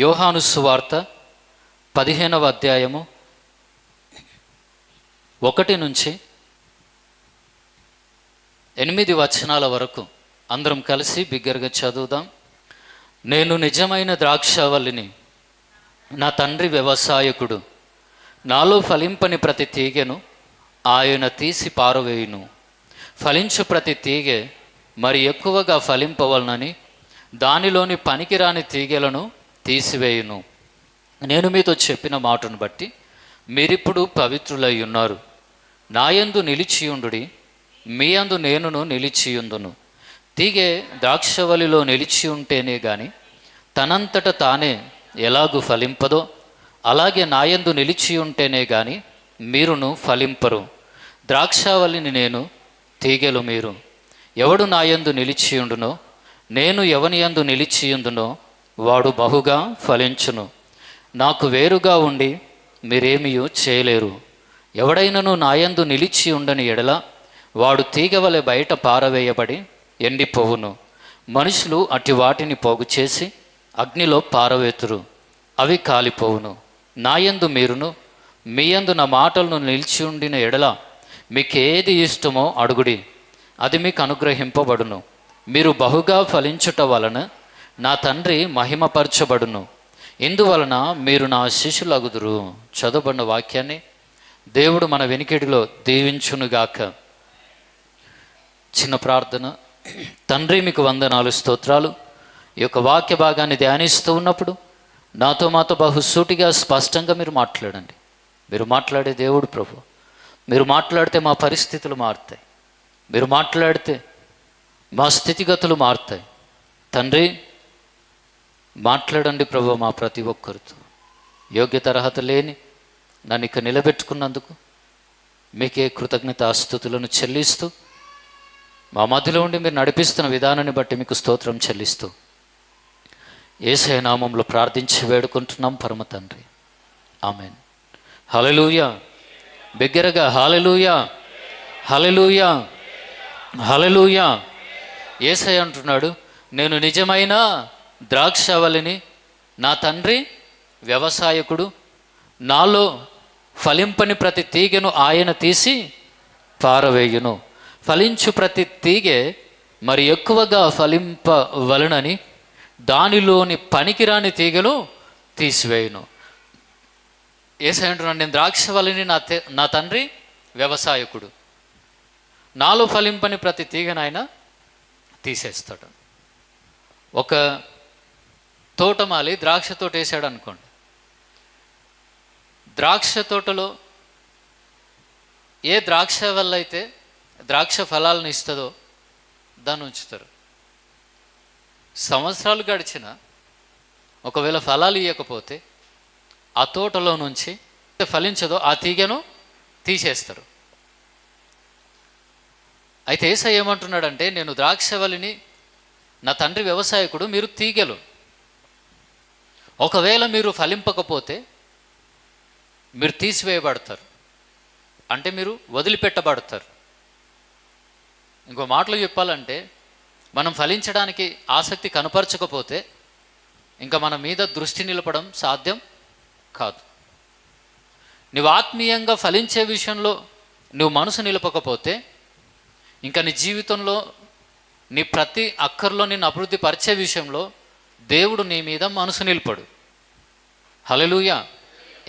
యోహాను సువార్త 15వ అధ్యాయము 1 నుంచి 8 వచనాల వరకు అందరం కలిసి బిగ్గరగా చదువుదాం. నేను నిజమైన ద్రాక్షావల్లిని, నా తండ్రి వ్యవసాయకుడు. నాలో ఫలింపని ప్రతి తీగెను ఆయన తీసి పారవేయును. ఫలించు ప్రతి తీగె మరి ఎక్కువగా ఫలింపవలనని దానిలోని పనికిరాని తీగెలను తీసివేయును. నేను మీతో చెప్పిన మాటను బట్టి మీరిప్పుడు పవిత్రులై ఉన్నారు. నాయందు నిలిచియుండుడి, మీ అందు నేనును నిలిచియుందును. తీగె ద్రాక్షవల్లిలో నిలిచి ఉంటేనే గాని తనంతట తానే ఎలాగూ ఫలింపదో, అలాగే నాయందు నిలిచి ఉంటేనే గాని మీరును ఫలింపరు. ద్రాక్షవల్లిని నేను, తీగెలు మీరు. ఎవడు నాయందు నిలిచియుండునో, నేను ఎవని యందు నిలిచియుందునో వాడు బహుగా ఫలించును. నాకు వేరుగా ఉండి మీరేమీ చేయలేరు. ఎవడైనను నాయందు నిలిచి ఉండని ఎడల వాడు తీగవలె బయట పారవేయబడి ఎండిపోవును. మనుషులు అట్టి వాటిని పోగు చేసి అగ్నిలో పారవేతురు, అవి కాలిపోవును. నాయందు మీరును, మీ యందు నా మాటలను నిలిచి ఉండిన ఎడల మీకేది ఇష్టమో అడుగుడి, అది మీకు అనుగ్రహింపబడును. మీరు బహుగా ఫలించుట వలన నా తండ్రి మహిమపరచబడును. ఇందువలన మీరు నా శిష్యులగుదురు. చదవబడిన వాక్యాన్ని దేవుడు మన వెనికిడిలో దీవించునుగాక. చిన్న ప్రార్థన. తండ్రి, మీకు వందనాలు, స్తోత్రాలు. ఈ యొక్క వాక్య భాగాన్ని ధ్యానిస్తూ ఉన్నప్పుడు నాతో మాతో బహుసూటిగా స్పష్టంగా మీరు మాట్లాడండి. మీరు మాట్లాడే దేవుడు ప్రభు. మీరు మాట్లాడితే మా పరిస్థితులు మారుతాయి. మీరు మాట్లాడితే మా స్థితిగతులు మారుతాయి. తండ్రి, మాట్లాడండి ప్రభు మా ప్రతి ఒక్కరితో. యోగ్యత అర్హత లేని నన్ను ఇక నిలబెట్టుకున్నందుకు మీకే కృతజ్ఞతాస్తుతులను చెల్లిస్తూ, మా మధ్యలో ఉండి మీరు నడిపిస్తున్న విధానాన్ని బట్టి మీకు స్తోత్రం చెల్లిస్తూ యేసయ్య నామంలో ప్రార్థించి వేడుకుంటున్నాం పరమ తండ్రి, ఆమెన్. హల్లెలూయా. బిగ్గరగా హల్లెలూయా, హల్లెలూయా, హల్లెలూయా. యేసయ్య అంటున్నాడు, నేను నిజమైన ద్రాక్షవల్లిని, నా తండ్రి వ్యవసాయకుడు. నాలో ఫలింపని ప్రతి తీగెను ఆయన తీసి పారవేయును. ఫలించు ప్రతి తీగె మరి ఎక్కువగా ఫలింపవలనని దానిలోని పనికిరాని తీగను తీసివేయును. యేసయ్య అంటున్నాడు, నేను ద్రాక్షవల్లిని, నా తండ్రి వ్యవసాయకుడు. నాలో ఫలింపని ప్రతి తీగను ఆయన తీసేస్తాడు. ఒక తోటమాలి ద్రాక్ష తోట వేసాడు అనుకోండి. ద్రాక్ష తోటలో ఏ ద్రాక్ష వల్ల అయితే ద్రాక్ష ఫలాలను ఇస్తుందో దాన్ని ఉంచుతారు. సంవత్సరాలు గడిచిన ఒకవేళ ఫలాలు ఇవ్వకపోతే ఆ తోటలో నుంచి ఫలించదో ఆ తీగను తీసేస్తారు. అయితే యేసయ్య ఏమంటున్నాడంటే, నేను ద్రాక్షవల్లిని, నా తండ్రి వ్యవసాయకుడు, మీరు తీగెలు. ఒకవేళ మీరు ఫలింపకపోతే మీరు తీసివేయబడతారు, అంటే మీరు వదిలిపెట్టబడతారు. ఇంకో మాటలు చెప్పాలంటే, మనం ఫలించడానికి ఆసక్తి కనపరచకపోతే ఇంకా మన మీద దృష్టి నిలపడం సాధ్యం కాదు. నువ్వు ఆత్మీయంగా ఫలించే విషయంలో నువ్వు మనసు నిలపకపోతే ఇంకా నీ జీవితంలో నీ ప్రతి అక్కర్లో నిన్ను అభివృద్ధి పరిచే విషయంలో దేవుడు నీ మీద మనసు నిలపడు. హల్లెలూయా.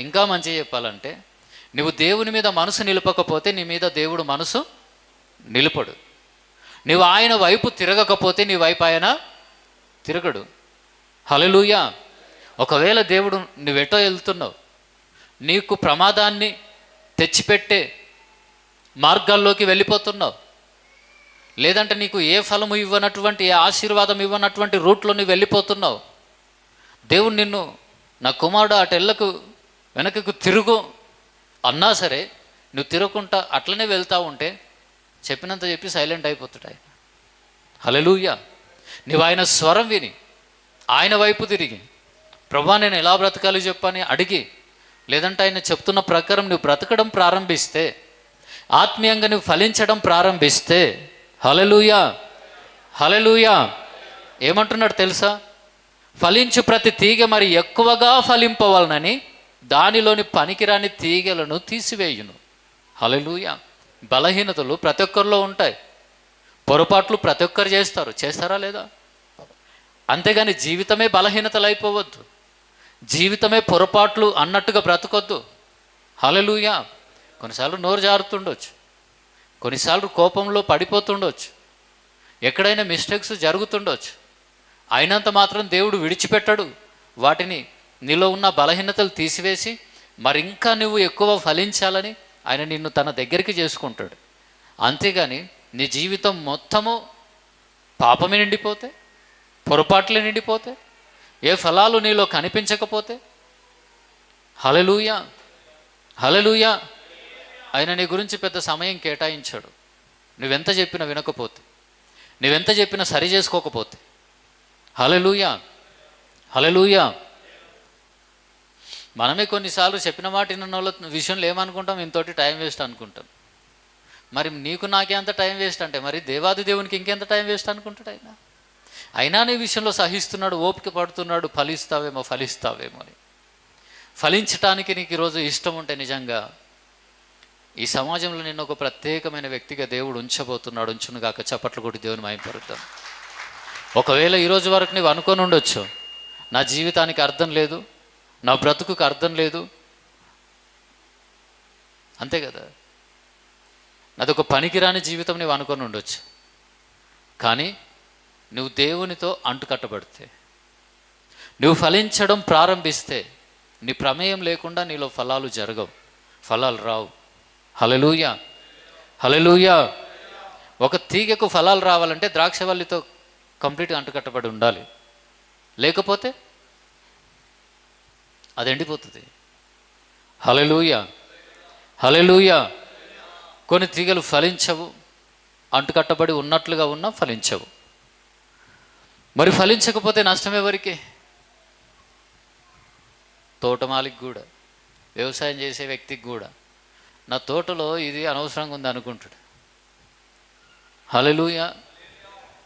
ఇంకా మంచిగా చెప్పాలంటే, నువ్వు దేవుని మీద మనసు నిలపకపోతే నీ మీద దేవుడు మనసు నిలపడు. నువ్వు ఆయన వైపు తిరగకపోతే నీ వైపు ఆయన తిరగడు. హల్లెలూయా. ఒకవేళ దేవుడు నువ్వెటో వెళ్తున్నావు, నీకు ప్రమాదాన్ని తెచ్చిపెట్టే మార్గాల్లోకి వెళ్ళిపోతున్నావు, లేదంటే నీకు ఏ ఫలము ఇవ్వనటువంటి, ఏ ఆశీర్వాదం ఇవ్వనటువంటి రూట్లో నువ్వు వెళ్ళిపోతున్నావు, దేవుడు నిన్ను, నా కుమారుడు అటెళ్ళకు వెనకకు తిరుగు అన్నా సరే నువ్వు తిరగకుండా అట్లనే వెళ్తూ ఉంటే చెప్పినంత చెప్పి సైలెంట్ అయిపోతాడు. హల్లెలూయా. నువ్వు ఆయన స్వరం విని ఆయన వైపు తిరిగి, ప్రభా నేను ఎలా బ్రతకాలి చెప్పని అడిగి, లేదంటే ఆయన చెప్తున్న ప్రకారం నువ్వు బ్రతకడం ప్రారంభిస్తే, ఆత్మీయంగా నువ్వు ఫలించడం ప్రారంభిస్తే, హల్లెలూయా, హల్లెలూయా. ఏమంటున్నాడు తెలుసా? ఫలించు ప్రతి తీగ మరి ఎక్కువగా ఫలింపవలనని దానిలోని పనికిరాని తీగలను తీసివేయును. హల్లెలూయా. బలహీనతలు ప్రతి ఒక్కరిలో ఉంటాయి. పొరపాట్లు ప్రతి ఒక్కరు చేస్తారా లేదా? అంతేగాని జీవితమే బలహీనతలు అయిపోవద్దు, జీవితమే పొరపాట్లు అన్నట్టుగా బ్రతకొద్దు. హల్లెలూయా. కొన్నిసార్లు నోరు జారుతుండొచ్చు, కొన్నిసార్లు కోపంలో పడిపోతుండొచ్చు, ఎక్కడైనా మిస్టేక్స్ జరుగుతుండొచ్చు. అయినంత మాత్రం దేవుడు విడిచిపెట్టడు. వాటిని నీలో ఉన్న బలహీనతలు తీసివేసి మరింకా నువ్వు ఎక్కువ ఫలించాలని ఆయన నిన్ను తన దగ్గరికి చేసుకుంటాడు. అంతేగాని నీ జీవితం మొత్తము పాపమే నిండిపోతే, పొరపాట్లే నిండిపోతే, ఏ ఫలాలు నీలో కనిపించకపోతే, హల్లెలూయా హల్లెలూయా, ఆయన నీ గురించి పెద్ద సమయం కేటాయించాడు. నువ్వెంత చెప్పినా వినకపోతే, నువ్వెంత చెప్పినా సరి చేసుకోకపోతే. హల్లెలూయా హల్లెలూయా. మనమే కొన్నిసార్లు చెప్పిన మాట విన్న వాళ్ళ విషయంలో ఏమనుకుంటాం, ఇంతోటి టైం వేస్ట్ అనుకుంటాం. మరి నీకు నాకే అంత టైం వేస్ట్ అంటే మరి దేవాది దేవునికి ఇంకెంత టైం వేస్ట్ అనుకుంటాడు ఆయన. అయినా నీ విషయంలో సహిస్తున్నాడు, ఓపిక పడుతున్నాడు, ఫలిస్తావేమో అని. ఫలించటానికి నీకు ఈరోజు ఇష్టం ఉంటే నిజంగా ఈ సమాజంలో నిన్ను ఒక ప్రత్యేకమైన వ్యక్తిగా దేవుడు ఉంచబోతున్నాడు. ఉంచునుగాక. చప్పట్లు కొట్టి దేవుని మహిమపరుద్దాం. ఒకవేళ ఈరోజు వరకు నువ్వు అనుకొని ఉండొచ్చు, నా జీవితానికి అర్థం లేదు, నా బ్రతుకుకు అర్థం లేదు, అంతే కదా, నాదొక పనికిరాని జీవితం నువ్వు అనుకొని ఉండొచ్చు. కానీ నువ్వు దేవునితో అంటుకట్టబడితే, నువ్వు ఫలించడం ప్రారంభిస్తే, నీ ప్రమేయం లేకుండా నీలో ఫలాలు జరగవు, ఫలాలు రావు. హల్లెలూయా హల్లెలూయా. ఒక తీగకు ఫలాలు రావాలంటే ద్రాక్షవల్లితో కంప్లీట్గా అంటుకట్టబడి ఉండాలి, లేకపోతే అది ఎండిపోతుంది. హల్లెలూయా హల్లెలూయా. కొన్ని తీగలు ఫలించవు, అంటుకట్టబడి ఉన్నట్లుగా ఉన్నా ఫలించవు. మరి ఫలించకపోతే నష్టం ఎవరికి? తోటమాలికి కూడా, వ్యవసాయం చేసే వ్యక్తికి కూడా. నా తోటలో ఇది అనవసరంగా ఉంది అనుకుంటాడు. హల్లెలూయా.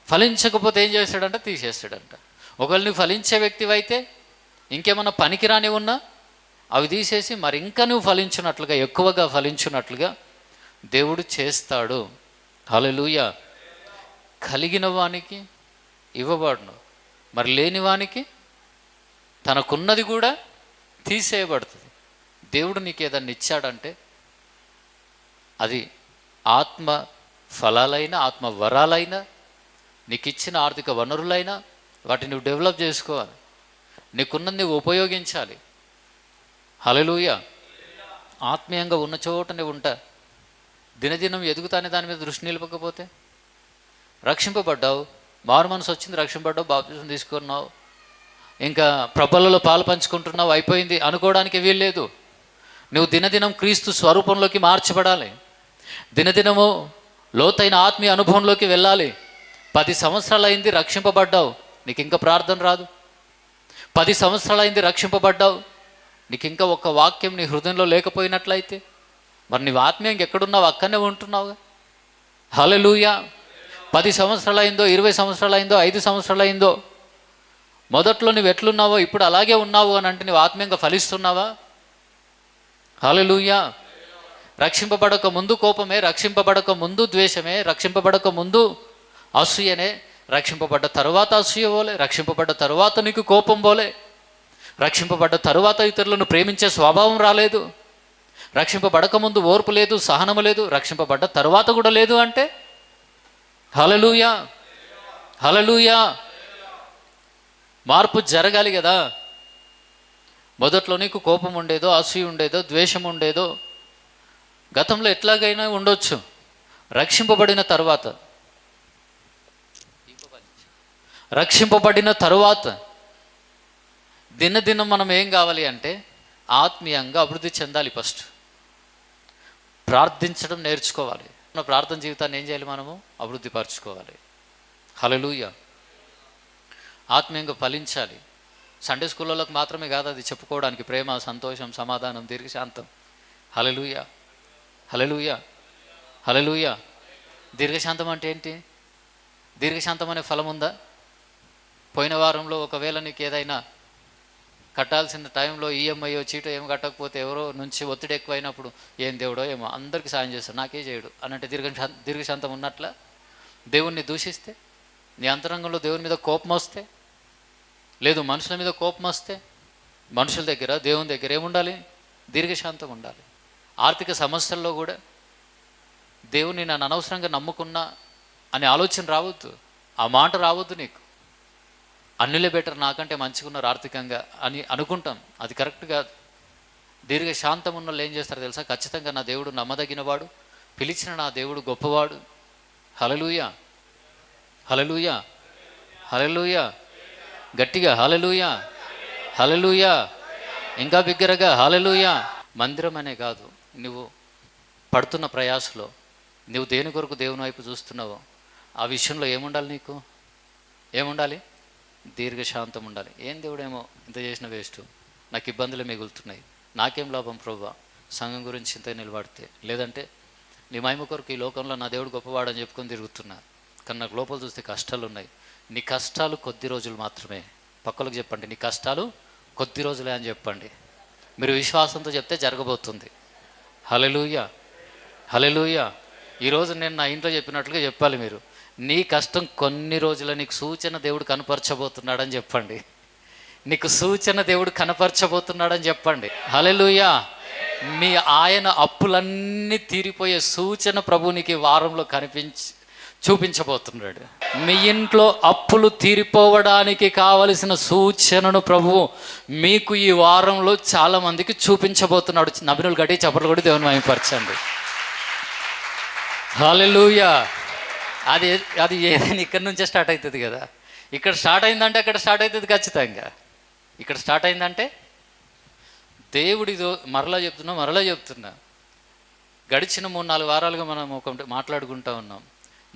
ఫలించకపోతే ఏం చేస్తాడంట? తీసేస్తాడంట. ఒకవేళ నువ్వు ఫలించే వ్యక్తివైతే ఇంకేమన్నా పనికిరాని ఉన్నా అవి తీసేసి మరి ఇంకా నువ్వు ఫలించినట్లుగా, ఎక్కువగా ఫలించినట్లుగా దేవుడు చేస్తాడు. హల్లెలూయా. కలిగిన వానికి ఇవ్వబడును, మరి లేని వానికి తనకున్నది కూడా తీసేయబడుతుంది. దేవుడు నీకు ఏదన్నా ఇచ్చాడంటే అది ఆత్మ ఫలాలైనా, ఆత్మ వరాలైనా, నీకు ఇచ్చిన ఆర్థిక వనరులైనా వాటిని నువ్వు డెవలప్ చేసుకోవాలి, నీకున్నది నువ్వు ఉపయోగించాలి. హల్లెలూయా. ఆత్మీయంగా ఉన్న చోట నువ్వు ఉంటా, దినదినం ఎదుగుతానే దాని మీద దృష్టి నిలపకపోతే, రక్షింపబడ్డావు, మారు మనసు వచ్చింది, రక్షింపబడ్డావు, బాప్తిసం తీసుకున్నావు, ఇంకా ప్రభలలో పాలు పంచుకుంటున్నావు, అయిపోయింది అనుకోవడానికి వీల్లేదు. నువ్వు దినదినం క్రీస్తు స్వరూపంలోకి మార్చబడాలి, దినదినము లోతైన ఆత్మీయ అనుభవంలోకి వెళ్ళాలి. 10 సంవత్సరాలు అయింది రక్షింపబడ్డావు, నీకు ఇంకా ప్రార్థన రాదు. 10 సంవత్సరాలు అయింది రక్షింపబడ్డావు, నీకు ఇంకా ఒక వాక్యం నీ హృదయంలో లేకపోయినట్లయితే మరి నీవు ఆత్మీయంగా ఎక్కడున్నావు? అక్కడనే ఉంటున్నావుగా. హల్లెలూయా. 10 సంవత్సరాలు అయిందో, 20 సంవత్సరాలు అయిందో, 5 సంవత్సరాలు అయిందో, మొదట్లో నువ్వు ఎట్లున్నావో ఇప్పుడు అలాగే ఉన్నావు అని అంటే నువ్వు ఆత్మీయంగా ఫలిస్తున్నావా? హల్లెలూయా. రక్షింపబడక ముందు కోపమే, రక్షింపబడక ముందు ద్వేషమే, రక్షింపబడక ముందు అసూయనే, రక్షింపబడ్డ తరువాత అసూయ పోలే, రక్షింపబడ్డ తరువాత నీకు కోపం పోలే, రక్షింపబడ్డ తరువాత ఇతరులను ప్రేమించే స్వభావం రాలేదు, రక్షింపబడక ముందు ఓర్పు లేదు, సహనము లేదు, రక్షింపబడ్డ తరువాత కూడా లేదు అంటే హల్లెలూయా హల్లెలూయా. మార్పు జరగాలి కదా. మొదట్లో నీకు కోపం ఉండేదో, అసూయ ఉండేదో, ద్వేషం ఉండేదో, గతంలో ఎట్లాగైనా ఉండొచ్చు. రక్షింపబడిన తరువాత దినదినం మనం ఏం కావాలి అంటే ఆత్మీయంగా అభివృద్ధి చెందాలి. ఫస్ట్ ప్రార్థించడం నేర్చుకోవాలి. మన ప్రార్థన జీవితాన్ని ఏం చేయాలి? మనము అభివృద్ధి పరచుకోవాలి. హల్లెలూయా. ఆత్మీయంగా ఫలించాలి. సండే స్కూళ్ళలోకి మాత్రమే కాదు అది చెప్పుకోవడానికి, ప్రేమ, సంతోషం, సమాధానం, దీర్ఘశాంతం. హల్లెలూయా హల్లెలూయా హల్లెలూయా. దీర్ఘశాంతం అంటే ఏంటి? దీర్ఘశాంతం అనే ఫలం ఉందా? పోయిన వారంలో ఒకవేళ నీకు ఏదైనా కట్టాల్సిన టైంలో ఈఎంఐయో చీటో ఏం కట్టకపోతే ఎవరో నుంచి ఒత్తిడి ఎక్కువైనప్పుడు ఏం దేవుడో ఏమో అందరికీ సాయం చేస్తాడు, నాకే చేయడు అనంటే దీర్ఘశాంతం ఉన్నట్ల. దేవుణ్ణి దూషిస్తే, నీ అంతరంగంలో దేవుని మీద కోపం వస్తే, లేదు మనుషుల మీద కోపం వస్తే, మనుషుల దగ్గర దేవుని దగ్గర ఏముండాలి? దీర్ఘశాంతం ఉండాలి. ఆర్థిక సమస్యల్లో కూడా దేవుని నన్ను అనవసరంగా నమ్ముకున్నా అనే ఆలోచన రావద్దు, ఆ మాట రావద్దు నీకు. అన్నిలే బెటర్, నాకంటే మంచిగా ఉన్నారు ఆర్థికంగా అని అనుకుంటాం, అది కరెక్ట్ కాదు. దీర్ఘశాంతం ఉన్న వాళ్ళు ఏం చేస్తారో తెలుసా? ఖచ్చితంగా నా దేవుడు నమ్మదగినవాడు, పిలిచిన నా దేవుడు గొప్పవాడు. హల్లెలూయా, హల్లెలూయా, హల్లెలూయా, గట్టిగా హల్లెలూయా, హల్లెలూయా, ఇంకా బిగ్గరగా హల్లెలూయా. మందిరం అనే కాదు, నువ్వు పడుతున్న ప్రయాసలో నువ్వు దేని కొరకు దేవుని వైపు చూస్తున్నావో ఆ విషయంలో ఏముండాలి? నీకు ఏముండాలి? దీర్ఘశాంతం ఉండాలి. ఏం దేవుడేమో ఇంత చేసిన వేస్ట్, నాకు ఇబ్బందులు మిగులుతున్నాయి, నాకేం లాభం ప్రభువా సంఘం గురించి ఇంత నిలబడితే, లేదంటే నీ మహిమ కొరకు ఈ లోకంలో నా దేవుడు గొప్పవాడని చెప్పుకొని తిరుగుతున్నా, కానీ నాకు లోపల చూస్తే కష్టాలు ఉన్నాయి. నీ కష్టాలు కొద్ది రోజులు మాత్రమే. పక్కలకు చెప్పండి, నీ కష్టాలు కొద్ది రోజులే అని చెప్పండి. మీరు విశ్వాసంతో చెప్తే జరగబోతుంది. హల్లెలూయా, హల్లెలూయా. ఈరోజు నేను నా ఇంట్లో చెప్పినట్లుగా చెప్పాలి. మీరు నీ కష్టం కొన్ని రోజుల, నీకు సూచన దేవుడు కనపరచబోతున్నాడని చెప్పండి. నీకు సూచన దేవుడు కనపరచబోతున్నాడని చెప్పండి. హల్లెలూయా. మీ ఆయన అప్పులన్నీ తీరిపోయే సూచన ప్రభు నీకు ఈ వారంలో చూపించబోతున్నాడు. మీ ఇంట్లో అప్పులు తీరిపోవడానికి కావలసిన సూచనను ప్రభు మీకు ఈ వారంలో చాలా మందికి చూపించబోతున్నాడు. నబినులు గట్టి చప్పట్లు కొట్టి దేవుని మహిమపరచండి. హల్లెలూయా. అది అది ఏదైనా ఇక్కడి నుంచే స్టార్ట్ అవుతుంది కదా. ఇక్కడ స్టార్ట్ అయిందంటే అక్కడ స్టార్ట్ అవుతుంది ఖచ్చితంగా. ఇక్కడ స్టార్ట్ అయిందంటే దేవుడిదో మరలా చెప్తున్నా. గడిచిన 3-4 వారాలుగా మనం మాట్లాడుకుంటూ ఉన్నాం.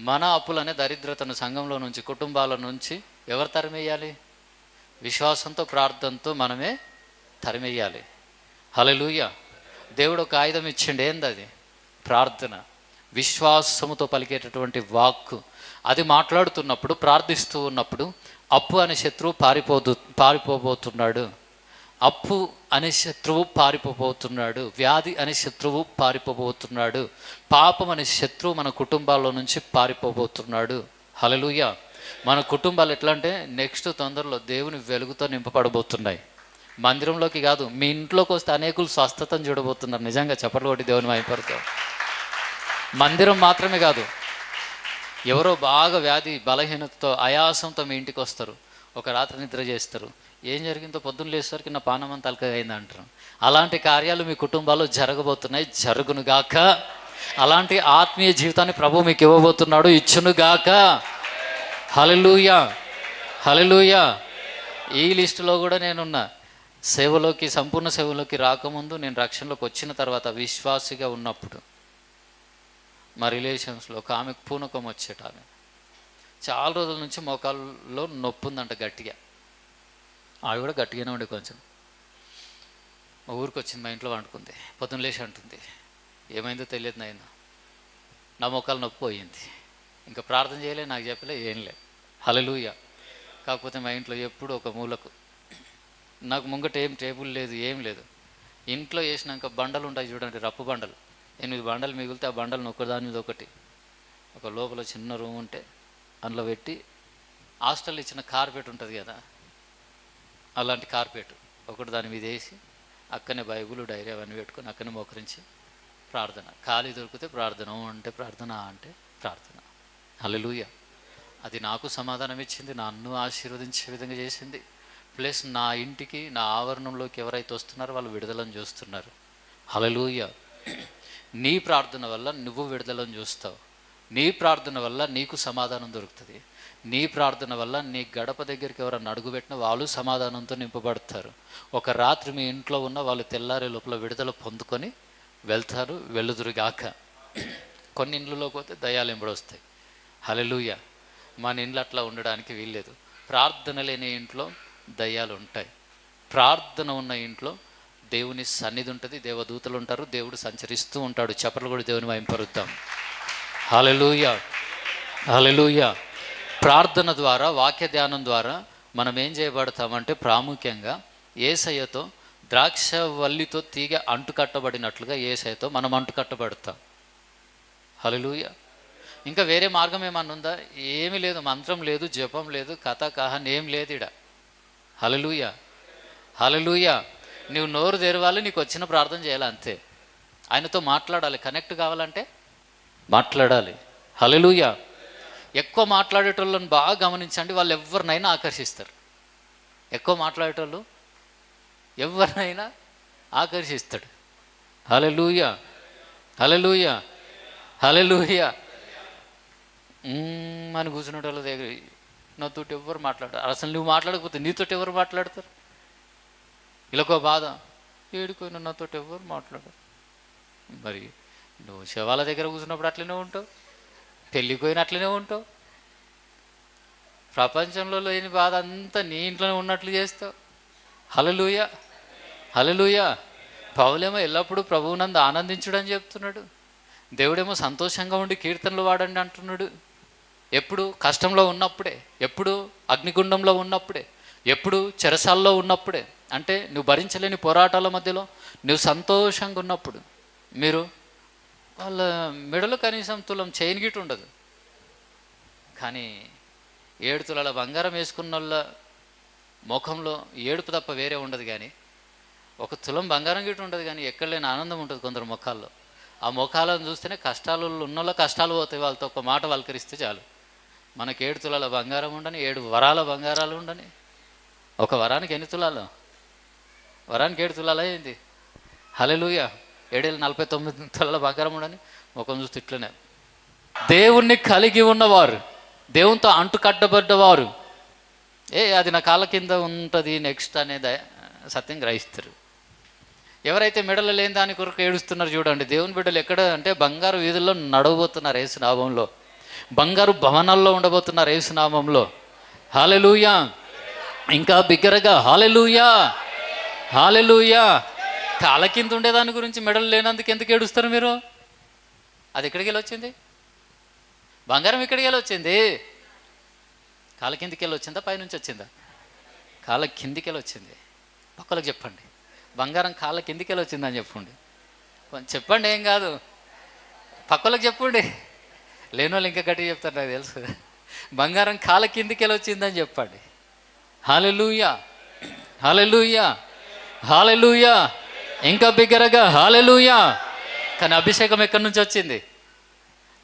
మన అప్పులనే దరిద్రతను సంఘంలో నుంచి, కుటుంబాల నుంచి ఎవరు తరిమేయాలి? విశ్వాసంతో, ప్రార్థనతో మనమే తరిమేయాలి. హల్లెలూయా. దేవుడు ఒక ఆయుధం ఇచ్చిండు. ఏంది అది? ప్రార్థన. విశ్వాసముతో పలికేటటువంటి వాక్కు. అది మాట్లాడుతున్నప్పుడు, ప్రార్థిస్తూ ఉన్నప్పుడు అప్పు అనే శత్రువు పారిపోబోతున్నాడు. అప్పు అనే శత్రువు పారిపోబోతున్నాడు. వ్యాధి అనే శత్రువు పారిపోబోతున్నాడు. పాపం అనే శత్రువు మన కుటుంబాల్లో నుంచి పారిపోబోతున్నాడు. హల్లెలూయా. మన కుటుంబాలు ఎట్లా అంటే నెక్స్ట్ తొందరలో దేవుని వెలుగుతో నింపబడబోతున్నాయి. మందిరంలోకి కాదు, మీ ఇంట్లోకి వస్తే అనేకులు స్వస్థతను చూడబోతున్నారు. నిజంగా చప్పట్లు కొట్టి దేవుని మహిమపరుతాం. మందిరం మాత్రమే కాదు, ఎవరో బాగా వ్యాధి బలహీనతతో ఆయాసంతో మీ ఇంటికి వస్తారు. ఒక రాత్రి నిద్ర చేస్తారు. ఏం జరిగిందో పొద్దున్న లేసేసరికి నా పానమని తలకాయ అయింది అంటారు. అలాంటి కార్యాలు మీ కుటుంబాల్లో జరగబోతున్నాయి. జరుగునుగాక. అలాంటి ఆత్మీయ జీవితాన్ని ప్రభు మీకు ఇవ్వబోతున్నాడు. ఇచ్చునుగాక. హల్లెలూయా, హల్లెలూయా. ఈ లిస్టులో కూడా నేనున్నా. సేవలోకి, సంపూర్ణ సేవలోకి రాకముందు, నేను రక్షణలోకి వచ్చిన తర్వాత, విశ్వాసిగా ఉన్నప్పుడు మా రిలేషన్స్లో ఒక ఆమెకు పూనకం వచ్చేట. ఆమె చాలా రోజుల నుంచి మోకాల్లో నొప్పి ఉందంట గట్టిగా. ఆవిడ కూడా గట్టిగానే ఉండే కొంచెం. మా ఊరికి వచ్చింది, మా ఇంట్లో వండుకుంది. పొద్దున్న లేచి అంటుంది, ఏమైందో తెలియదు నాయన, నా మోకాలు నొప్పి పోయింది. ఇంకా ప్రార్థన చేయలే, నాకు చెప్పలే, ఏం లేదు. హల్లెలూయా. కాకపోతే మా ఇంట్లో ఎప్పుడు ఒక మూలకు, నాకు ముంగట ఏం టేబుల్ లేదు, ఏం లేదు. ఇంట్లో వేసినాక బండలు ఉంటాయి చూడండి, రప్పు బండలు. 8 బండలు మిగిలితే ఆ బండలను ఒకదాని మీద ఒకటి, ఒక లోపల చిన్న రూమ్ ఉంటే అందులో పెట్టి, హాస్టల్ ఇచ్చిన కార్పెట్ ఉంటుంది కదా, అలాంటి కార్పెట్ ఒకటి దాని మీద వేసి, అక్కనే బైబుల్, డైరీ అవన్నీ పెట్టుకొని అక్కనే మోకరించి ప్రార్థన. ఖాళీ దొరికితే ప్రార్థన, అంటే ప్రార్థన, అంటే ప్రార్థన. హల్లెలూయా. అది నాకు సమాధానం ఇచ్చింది, నన్ను ఆశీర్వదించే విధంగా చేసింది. ప్లస్ నా ఇంటికి, నా ఆవరణంలోకి ఎవరైతే వస్తున్నారో వాళ్ళు విడుదలను చూస్తున్నారు. హల్లెలూయా. నీ ప్రార్థన వల్ల నువ్వు విడుదలను చూస్తావు. నీ ప్రార్థన వల్ల నీకు సమాధానం దొరుకుతుంది. నీ ప్రార్థన వల్ల నీ గడప దగ్గరికి ఎవరన్నా అడుగుపెట్టినా వాళ్ళు సమాధానంతో నింపబడతారు. ఒక రాత్రి మీ ఇంట్లో ఉన్న వాళ్ళు తెల్లారే లోపల విడుదల పొందుకొని వెళ్తారు. వెలుదురుగాక. కొన్ని ఇండ్లలోకి పోతే దయ్యాలు ఎంబడొస్తాయి. హల్లెలూయా. మన ఇండ్లు అట్లా ఉండడానికి వీల్లేదు. ప్రార్థన లేని ఇంట్లో దయ్యాలు ఉంటాయి. ప్రార్థన ఉన్న ఇంట్లో దేవుని సన్నిధి ఉంటుంది, దేవదూతలు ఉంటారు, దేవుడు సంచరిస్తూ ఉంటాడు. చప్పట్లు కూడా దేవుని మహిమపరుద్దాం. హల్లెలూయా, హల్లెలూయా. ప్రార్థన ద్వారా, వాక్య ధ్యానం ద్వారా మనం ఏం చేయబడతామంటే ప్రాముఖ్యంగా యేసయ్యతో ద్రాక్ష వల్లితో తీగ అంటు కట్టబడినట్లుగా యేసయ్యతో మనం అంటు కట్టబడతాం. హల్లెలూయా. ఇంకా వేరే మార్గం ఏమన్నా ఉందా? ఏమీ లేదు. మంత్రం లేదు, జపం లేదు, కథ కహన్ ఏం లేదు ఇడ. హల్లెలూయా, హల్లెలూయా. నువ్వు నోరు తెరవాలి, నీకు వచ్చిన ప్రార్థన చేయాలి, అంతే. ఆయనతో మాట్లాడాలి, కనెక్ట్ కావాలంటే మాట్లాడాలి. హల్లెలూయా. ఎక్కువ మాట్లాడేటోళ్ళని బాగా గమనించండి, వాళ్ళు ఎవరినైనా ఆకర్షిస్తారు. ఎక్కువ మాట్లాడేటోళ్ళు ఎవరినైనా ఆకర్షిస్తాడు. హల్లెలూయా, హల్లెలూయా, హల్లెలూయా. అని కూర్చునే వాళ్ళ దగ్గర నాతోటి ఎవరు మాట్లాడతారు? అసలు నువ్వు మాట్లాడకపోతే నీతోటి ఎవరు మాట్లాడతారు? ఇలాగో బాధ, ఏడుకోయినా నాతోటి ఎవరు మాట్లాడరు. మరి నువ్వు శవాల దగ్గర కూర్చున్నప్పుడు అట్లనే ఉంటావు, పెళ్ళికి పోయిన అట్లనే ఉంటావు, ప్రపంచంలో లేని బాధ అంతా నీ ఇంట్లోనే ఉన్నట్లు చేస్తావు. హల్లెలూయా, హల్లెలూయా. పౌలేమో ఎల్లప్పుడూ ప్రభువునందు ఆనందించుడని చెప్తున్నాడు. దేవుడేమో సంతోషంగా ఉండి కీర్తనలు వాడండి అంటున్నాడు. ఎప్పుడు కష్టంలో ఉన్నప్పుడే, ఎప్పుడు అగ్నిగుండంలో ఉన్నప్పుడే, ఎప్పుడు చెరసాల్లో ఉన్నప్పుడే, అంటే నువ్వు భరించలేని పోరాటాల మధ్యలో నువ్వు సంతోషంగా ఉన్నప్పుడు. మీరు వాళ్ళ మెడలో కనీసం తులం చైన్ గిట్ ఉండదు, కానీ 7 తులాల బంగారం వేసుకున్న వాళ్ళ ముఖంలో ఏడుపు తప్ప వేరే ఉండదు. కానీ 1 తులం బంగారం గిట్ ఉండదు, కానీ ఎక్కడ లేని ఆనందం ఉంటుంది కొందరు ముఖాల్లో. ఆ ముఖాలను చూస్తేనే కష్టాలు ఉన్నోళ్ళ కష్టాలు పోతాయి. వాళ్ళతో ఒక మాట వల్కరిస్తే చాలు. మనకు 7 తులాల బంగారం ఉండని, 7 వరాల బంగారాలు ఉండని. ఒక వరానికి ఎన్ని తులాలు? వరానికి 7 తులాలు అయింది. హల్లెలూయా. 749 తులాల బంగారం ఉండని ముఖం చూస్తే ఇట్లనే. దేవుణ్ణి కలిగి ఉన్నవారు, దేవునితో అంటు కట్టబడ్డవారు, అది నా కాళ్ళ కింద ఉంటుంది నెక్స్ట్ అనేది సత్యం గ్రహిస్తారు. ఎవరైతే మెడలు లేని దాని కొరకు ఏడుస్తున్నారు చూడండి, దేవుని బిడ్డలు ఎక్కడ అంటే బంగారు వీధుల్లో నడవబోతున్నారు యేసునామంలో, బంగారు భవనాల్లో ఉండబోతున్నారు యేసునామంలో. హల్లెలూయా. ఇంకా బిగ్గరగా హల్లెలూయా, హల్లెలూయా. కాళ్ళ కింద ఉండేదాని గురించి మెడలు లేనందుకు ఎందుకు ఏడుస్తారు మీరు? అది ఎక్కడికి వెళ్ళి వచ్చింది? బంగారం ఎక్కడికి వెళ్ళి వచ్చింది? కాళ్ళ కిందికి వెళ్ళి వచ్చిందా, పైనుంచి వచ్చిందా? కాళ్ళ కిందికి వెళ్ళి వచ్చింది. పక్కలకు చెప్పండి, బంగారం కాళ్ళ కిందికి వెళ్ళి వచ్చిందని చెప్పండి. చెప్పండి, ఏం కాదు, పక్కలకు చెప్పండి. లేని వాళ్ళు ఇంకా గట్టిగా చెప్తారు, నాకు తెలుసు. బంగారం కాళ్ళ కిందికి వెళ్ళి వచ్చిందని చెప్పండి. హల్లెలూయా, హల్లెలూయా, హల్లెలూయా. ఇంకా బిగ్గరగా హల్లెలూయా. కానీ అభిషేకం ఎక్కడి నుంచి వచ్చింది?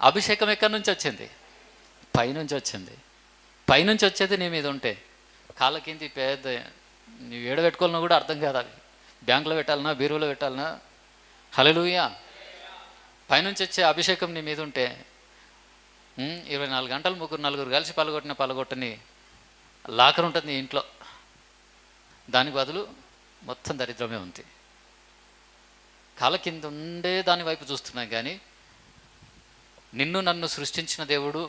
అభిషేకం ఎక్కడి నుంచి వచ్చింది? పైనుంచి వచ్చింది. పైనుంచి వచ్చేది నీ మీద ఉంటే కాళ్ళ కింది పెద్ద నీవు ఏడ పెట్టుకోవాలన్నా కూడా అర్థం కాదు. అవి బ్యాంకులో పెట్టాలన్నా, బీరువులో పెట్టాలన్నా. హల్లెలూయా. పైనుంచి వచ్చే అభిషేకం నీ మీద ఉంటే 24 గంటలు ముగ్గురు నలుగురు కలిసి పలగొట్టని లాకర్ ఉంటుంది నీ ఇంట్లో. దానికి బదులు మొత్తం దరిద్రమే ఉంది. కాళ్ళ కింద ఉండే దాని వైపు చూస్తున్నాం, కానీ నిన్ను నన్ను సృష్టించిన దేవుడు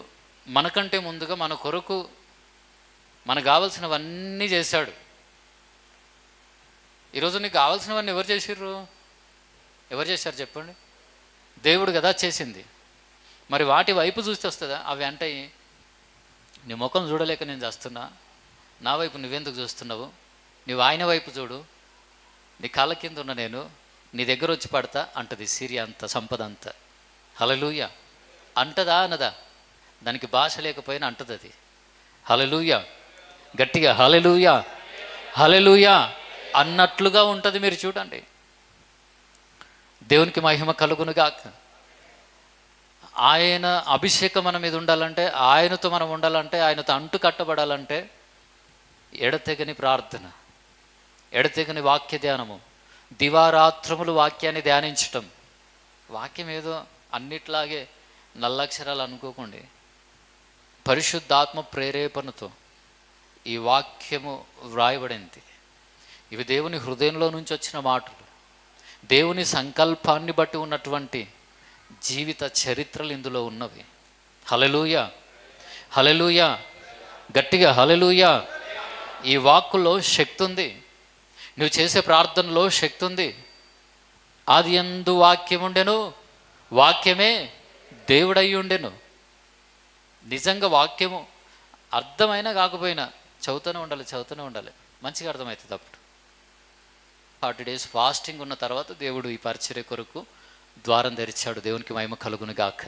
మనకంటే ముందుగా మన కొరకు మనకు కావాల్సినవన్నీ చేశాడు. ఈరోజు నీకు కావాల్సినవన్నీ ఎవరు చేసిర్రు? ఎవరు చేశారు చెప్పండి? దేవుడు కదా చేసింది. మరి వాటి వైపు చూస్తే వస్తుందా? అవి అంటే నీ ముఖం చూడలేక నేను చేస్తున్నా, నా వైపు నువ్వెందుకు చూస్తున్నావు? నువ్వు ఆయన వైపు చూడు. నీ కాళ్ళ కింద ఉన్న నేను నీ దగ్గర వచ్చి పడతా అంటది సిరియా అంత సంపద అంతా. హల్లెలూయా. అంటదా అన్నదా? దానికి భాష లేకపోయినా అంటది అది. హల్లెలూయా. గట్టిగా హల్లెలూయా, హల్లెలూయా అన్నట్లుగా ఉంటుంది. మీరు చూడండి. దేవునికి మహిమ కలుగునుగాక. ఆయన అభిషేకం మన మీద ఉండాలంటే, ఆయనతో మనం ఉండాలంటే, ఆయనతో అంటు కట్టబడాలంటే ఎడతెగని ప్రార్థన, ఎడతెగని వాక్య ధ్యానము, దివారాత్రములు వాక్యాన్ని ధ్యానించటం. వాక్యం ఏదో అన్నిట్లాగే నల్లక్షరాలు అనుకోకండి. పరిశుద్ధాత్మ ప్రేరేపణతో ఈ వాక్యము వ్రాయబడింది. ఇవి దేవుని హృదయంలో నుంచి వచ్చిన మాటలు, దేవుని సంకల్పాన్ని బట్టి ఉన్నటువంటి జీవిత చరిత్రలు ఇందులో ఉన్నవి. హల్లెలూయా, హల్లెలూయా. గట్టిగా హల్లెలూయా. ఈ వాక్కులో శక్తి ఉంది. నువ్వు చేసే ప్రార్థనలో శక్తి ఉంది. ఆది యందు వాక్యం ఉండెను, వాక్యమే దేవుడై ఉండెను. నిజంగా వాక్యము అర్థమైనా కాకపోయినా చదువుతూనే ఉండాలి, మంచిగా అర్థమవుతుంది. అప్పుడు 40 days ఫాస్టింగ్ ఉన్న తర్వాత దేవుడు ఈ పరిచర్య కొరకు ద్వారం తెరిచాడు. దేవునికి మహిమ కలుగును గాక.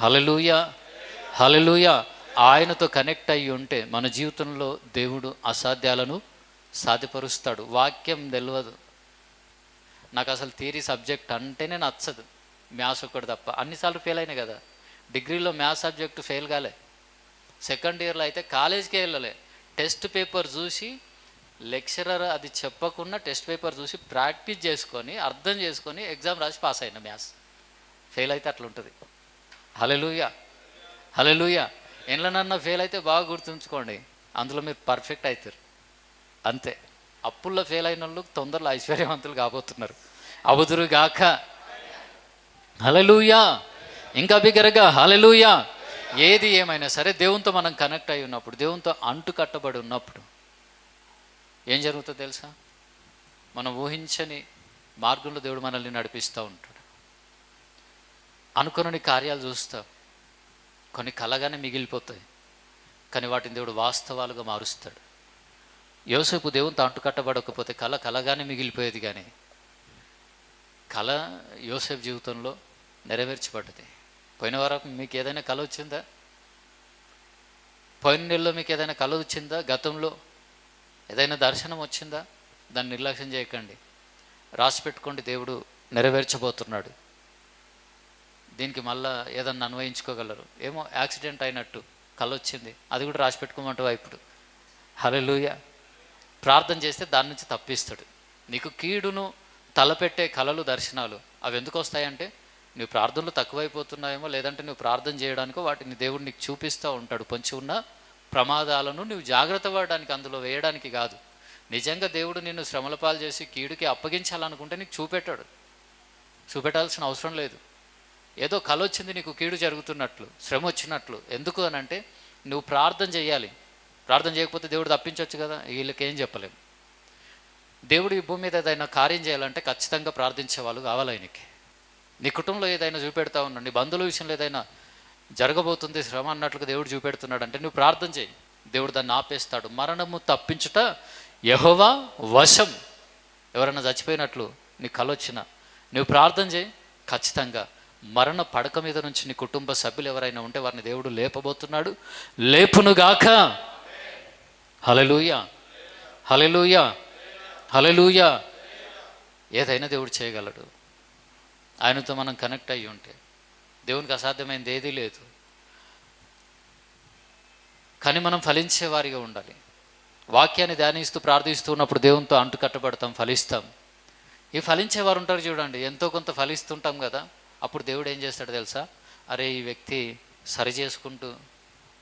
హల్లెలూయా, హల్లెలూయా. ఆయనతో కనెక్ట్ అయ్యి ఉంటే మన జీవితంలో దేవుడు అసాధ్యాలను సాధ్యపరుస్తాడు. వాక్యం తెలియదు నాకు, అసలు థియరీ సబ్జెక్ట్ అంటేనే నచ్చదు, మ్యాథ్స్ ఒక్కటి తప్ప. అన్నిసార్లు ఫెయిల్ అయినా కదా, డిగ్రీలో మ్యాథ్స్ సబ్జెక్టు ఫెయిల్ కాలే, సెకండ్ ఇయర్లో అయితే కాలేజ్కే వెళ్ళలే. టెస్ట్ పేపర్ చూసి లెక్చరర్ అది చెప్పకుండా టెస్ట్ పేపర్ చూసి ప్రాక్టీస్ చేసుకొని అర్థం చేసుకొని ఎగ్జామ్ రాసి పాస్ అయినా. మ్యాథ్స్ ఫెయిల్ అయితే అట్లా ఉంటుంది. హల్లెలూయా, హల్లెలూయా. ఎండ్లనన్నా ఫెయిల్ అయితే బాగా గుర్తుంచుకోండి, అందులో మీరు పర్ఫెక్ట్ అవుతారు అంతే. అప్పుల్లో ఫెయిల్ అయిన వాళ్ళు తొందరలో ఐశ్వర్యవంతులు కాబోతున్నారు. అవుదురు గాక. హల్లెలూయా. ఇంకా బిగ్గరగా హల్లెలూయా. ఏది ఏమైనా సరే దేవునితో మనం కనెక్ట్ అయి ఉన్నప్పుడు, దేవునితో అంటు కట్టబడి ఉన్నప్పుడు ఏం జరుగుతుందో తెలుసా? మనం ఊహించని మార్గంలో దేవుడు మనల్ని నడిపిస్తూ ఉంటాడు. అనుకుని కార్యాలు చూస్తాం, కొన్ని కలగానే మిగిలిపోతాయి, కానీ వాటిని దేవుడు వాస్తవాలుగా మారుస్తాడు. యోసేపు దేవునితో అంటు కట్టబడకపోతే కళ కలగానే మిగిలిపోయేది, కానీ కళ యోసేపు జీవితంలో నెరవేర్చబడ్డది. పోయిన వారం మీకు ఏదైనా కళ వచ్చిందా? పోయిన నెలలో మీకు ఏదైనా కళ వచ్చిందా? గతంలో ఏదైనా దర్శనం వచ్చిందా? దాన్ని నిర్లక్ష్యం చేయకండి, రాసి పెట్టుకోండి. దేవుడు నెరవేర్చబోతున్నాడు. దీనికి మళ్ళా ఏదన్నా అన్వయించుకోగలరు. ఏమో యాక్సిడెంట్ అయినట్టు కళ వచ్చింది, అది కూడా రాసి పెట్టుకోమంటావా ఇప్పుడు? హల్లెలూయా. ప్రార్థన చేస్తే దాని నుంచి తప్పిస్తాడు. నీకు కీడును తలపెట్టే కళలు, దర్శనాలు అవి ఎందుకు వస్తాయంటే నువ్వు ప్రార్థనలు తక్కువైపోతున్నాయేమో, లేదంటే నువ్వు ప్రార్థన చేయడానికో వాటిని దేవుడు నీకు చూపిస్తూ ఉంటాడు. పొంచి ఉన్న ప్రమాదాలను నువ్వు జాగ్రత్త పడడానికి, అందులో వేయడానికి కాదు. నిజంగా దేవుడు నిన్ను శ్రమల పాలు చేసి కీడుకి అప్పగించాలనుకుంటే నీకు చూపెట్టాల్సిన అవసరం లేదు. ఏదో కళ వచ్చింది నీకు, కీడు జరుగుతున్నట్లు, శ్రమ వచ్చినట్లు. ఎందుకు అని అంటే నువ్వు ప్రార్థన చేయాలి. ప్రార్థన చేయకపోతే దేవుడు తప్పించవచ్చు కదా. వీళ్ళకేం చెప్పలేము. దేవుడు ఈ భూమి మీద ఏదైనా కార్యం చేయాలంటే ఖచ్చితంగా ప్రార్థించే వాళ్ళు కావాలి ఆయనకి. నీ కుటుంబంలో ఏదైనా చూపెడతా ఉన్నాడు, నీ బంధువుల విషయంలో ఏదైనా జరగబోతుంది శ్రమ అన్నట్లుగా దేవుడు చూపెడుతున్నాడు అంటే నువ్వు ప్రార్థన చేయి, దేవుడు దాన్ని ఆపేస్తాడు. మరణము తప్పించుట యెహోవా వశం. ఎవరైనా చచ్చిపోయినట్లు నీ కల వచ్చినా నువ్వు ప్రార్థన చేయి, ఖచ్చితంగా మరణ పడక మీద నుంచి నీ కుటుంబ సభ్యులు ఎవరైనా ఉంటే వారిని దేవుడు లేపబోతున్నాడు, లేపునుగాక. హల్లెలూయా, హల్లెలూయా, హల్లెలూయా. ఏదైనా దేవుడు చేయగలడు. ఆయనతో మనం కనెక్ట్ అయ్యి ఉంటే దేవునికి అసాధ్యమైనది ఏదీ లేదు. కానీ మనం ఫలించే వారిగా ఉండాలి. వాక్యాన్ని ధ్యానిస్తూ ప్రార్థిస్తూ ఉన్నప్పుడు దేవునితో అంటు కట్టబడతాం, ఫలిస్తాం. ఈ ఫలించేవారు ఉంటారు చూడండి, ఎంతో కొంత ఫలిస్తుంటాం కదా. అప్పుడు దేవుడు ఏం చేస్తాడు తెలుసా? అరే ఈ వ్యక్తి సరి చేసుకుంటూ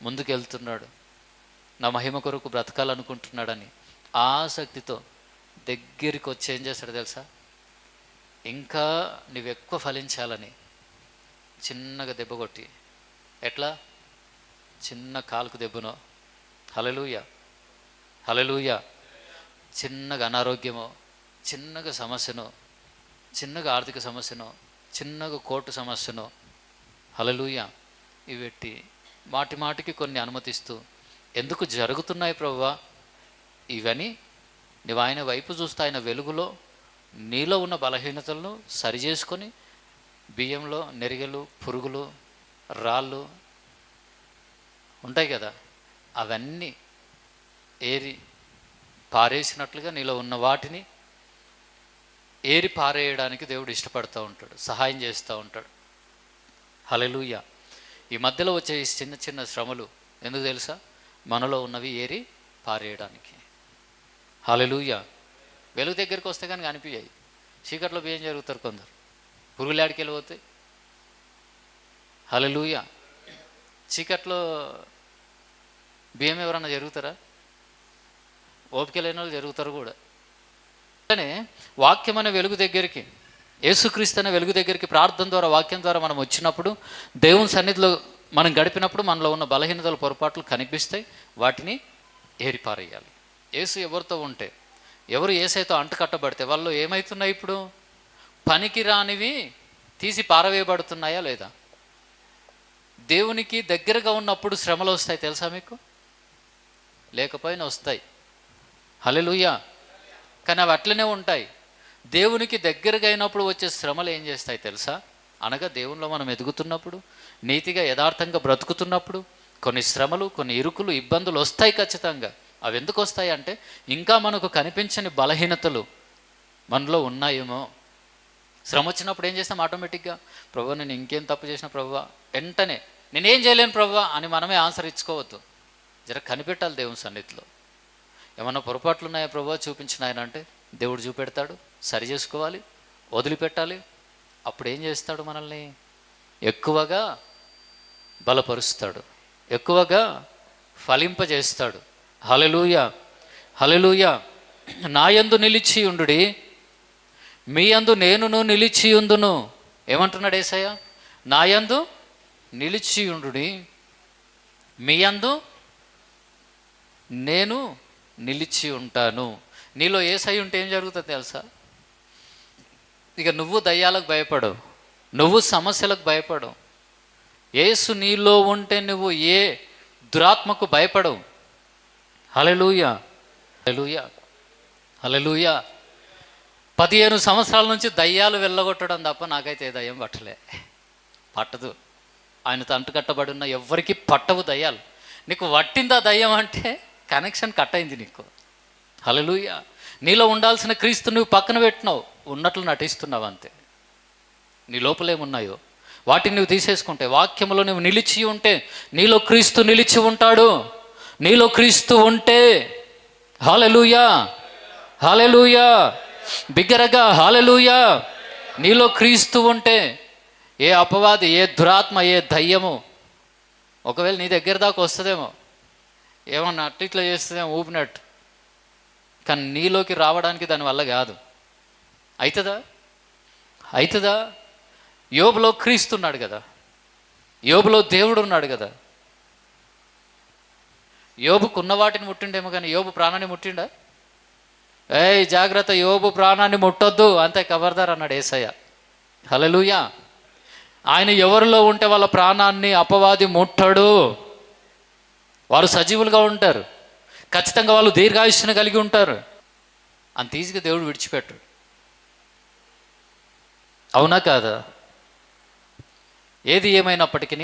ముందుకు వెళ్తున్నాడు, నా మహిమ కొరకు బ్రతకాలనుకుంటున్నాడని ఆసక్తితో దగ్గరికి వచ్చి ఏం చేస్తాడు తెలుసా? ఇంకా నువ్వు ఎక్కువ ఫలించాలని చిన్నగా దెబ్బ కొట్టి, ఎట్లా? చిన్న కాలుకు దెబ్బనో, హల్లెలూయా, హల్లెలూయా, చిన్నగా అనారోగ్యమో, చిన్నగా సమస్యనో, చిన్నగా ఆర్థిక సమస్యనో, చిన్నగా కోర్టు సమస్యనో, హల్లెలూయా, ఇవి పెట్టి మాటి మాటికి కొన్ని అనుమతిస్తూ ఎందుకు జరుగుతున్నాయి ప్రభువా ఇవని నువ్వు ఆయన వైపు చూస్తే ఆయన వెలుగులో నీలో ఉన్న బలహీనతలను సరిచేసుకొని, బియ్యంలో నెరిగలు, పురుగులు, రాళ్ళు ఉంటాయి కదా, అవన్నీ ఏరి పారేసినట్లుగా నీలో ఉన్న వాటిని ఏరి పారేయడానికి దేవుడు ఇష్టపడుతూ ఉంటాడు, సహాయం చేస్తూ ఉంటాడు. హల్లెలూయా. ఈ మధ్యలో వచ్చే ఈ చిన్న చిన్న శ్రమలు ఎందుకు తెలుసా? మనలో ఉన్నవి ఏరి పారేయడానికి. హల్లెలూయా. వెలుగు దగ్గరికి వస్తే కానీ కనిపించాయి, చీకట్లో బియ్యం జరుగుతారు కొందరు, పురుగులాడికి వెళ్ళిపోతాయి. హల్లెలూయా. చీకట్లో బియ్యం ఎవరన్నా జరుగుతారా? ఓపిక లేని వాళ్ళు జరుగుతారు కూడా. కానీ వాక్యం అనే వెలుగు దగ్గరికి, యేసుక్రీస్తు అనే వెలుగు దగ్గరికి ప్రార్థన ద్వారా, వాక్యం ద్వారా మనం వచ్చినప్పుడు, దేవుని సన్నిధిలో మనం గడిపినప్పుడు మనలో ఉన్న బలహీనతలు, పొరపాట్లు కనిపిస్తాయి. వాటిని ఏరిపారేయాలి. యేసు ఎవరితో ఉంటే, ఎవరు యేసైతో అంటుకట్టబడితే వాళ్ళు ఏమవుతున్నాయి? ఇప్పుడు పనికి రానివి తీసి పారవేయబడుతున్నాయా లేదా? దేవునికి దగ్గరగా ఉన్నప్పుడు శ్రమలు వస్తాయి తెలుసా మీకు? లేకపోయినా వస్తాయి. హల్లెలూయా. కానీ అవి అట్లనే ఉంటాయి. దేవునికి దగ్గరగా అయినప్పుడు వచ్చే శ్రమలు ఏం చేస్తాయి తెలుసా? అనగా దేవునిలో మనం ఎదుగుతున్నప్పుడు, నీతిగా యథార్థంగా బ్రతుకుతున్నప్పుడు కొన్ని శ్రమలు, కొన్ని ఇరుకులు, ఇబ్బందులు వస్తాయి ఖచ్చితంగా. అవి ఎందుకు వస్తాయి అంటే ఇంకా మనకు కనిపించని బలహీనతలు మనలో ఉన్నాయేమో. శ్రమ వచ్చినప్పుడు ఏం చేస్తాం? ఆటోమేటిక్గా ప్రభువా నేను ఇంకేం తప్పు చేసిన ప్రభువా, వెంటనే నేనేం చేయలేను ప్రభువా అని మనమే ఆన్సర్ ఇచ్చుకోవద్దు. జర కనిపెట్టాలి దేవుని సన్నిధిలో. ఏమన్నా పొరపాట్లు ఉన్నాయా ప్రభువా చూపించిన ఆయన అంటే దేవుడు చూపెడతాడు. సరి చేసుకోవాలి, వదిలిపెట్టాలి. అప్పుడు ఏం చేస్తాడు? మనల్ని ఎక్కువగా బలపరుస్తాడు, ఎక్కువగా ఫలింపజేస్తాడు. హల్లెలూయా, హల్లెలూయా. నా యందు నిలిచి ఉండుడి, మీ యందు నేనును నిలిచి ఉందును. ఏమంటున్నాడు యేసయ్య? నా యందు నిలిచి ఉండుడి, మీ యందు నేను నిలిచి ఉంటాను. నీలో యేసయ్య ఉంటే ఏం జరుగుతుంది తెలుసా? ఇక నువ్వు దయ్యాలకు భయపడవు, నువ్వు సమస్యలకు భయపడవు. యేసు నీలో ఉంటే నువ్వు ఏ దురాత్మకు భయపడవు. హల్లెలూయా, హల్లెలూయా, హల్లెలూయా. 15 సంవత్సరాల నుంచి దయ్యాలు వెళ్ళగొట్టడం తప్ప నాకైతే ఏ దయ్యం పట్టదు. ఆయనతో అంటుకట్టబడి ఉన్న ఎవ్వరికి పట్టవు దయ్యాలు. నీకు పట్టిందా దయ్యం అంటే కనెక్షన్ కట్ అయింది నీకు. హల్లెలూయా. నీలో ఉండాల్సిన క్రీస్తు నువ్వు పక్కన పెట్టినావు, ఉన్నట్లు నటిస్తున్నావు అంతే. నీ లోపలేమున్నాయో వాటిని నువ్వు తీసేసుకుంటే, వాక్యంలో నువ్వు నిలిచి ఉంటే నీలో క్రీస్తు నిలిచి ఉంటాడు. నీలో క్రీస్తు ఉంటే హల్లెలూయా, హల్లెలూయా, బిగ్గరగా హల్లెలూయా. నీలో క్రీస్తు ఉంటే ఏ అపవాది, ఏ దురాత్మ, ఏ దయ్యము ఒకవేళ నీ దగ్గర దాకా వస్తుందేమో, ఏమన్నా అట్లా ఇట్లా చేస్తుందేమో ఊపినట్టు, కానీ నీలోకి రావడానికి దానివల్ల కాదు. అవుతుందా? యోబులో క్రీస్తు ఉన్నాడు కదా, యోబులో దేవుడు ఉన్నాడు కదా. యోబుకున్న వాటిని ముట్టిండేమో కానీ యోబు ప్రాణాన్ని ముట్టిండా? ఏయ్ జాగ్రత్త, యోబు ప్రాణాన్ని ముట్టొద్దు అంతే, ఖబర్దార్ అన్నాడు యేసయ్య. హల్లెలూయా. ఆయన ఎవరిలో ఉంటే వాళ్ళ ప్రాణాన్ని అపవాది ముట్టడు. వారు సజీవులుగా ఉంటారు, ఖచ్చితంగా వాళ్ళు దీర్ఘాయుష్ను కలిగి ఉంటారు. అంత ఈజీగా దేవుడు విడిచిపెట్టాడు. అవునా కాదా? ఏది ఏమైనప్పటికీ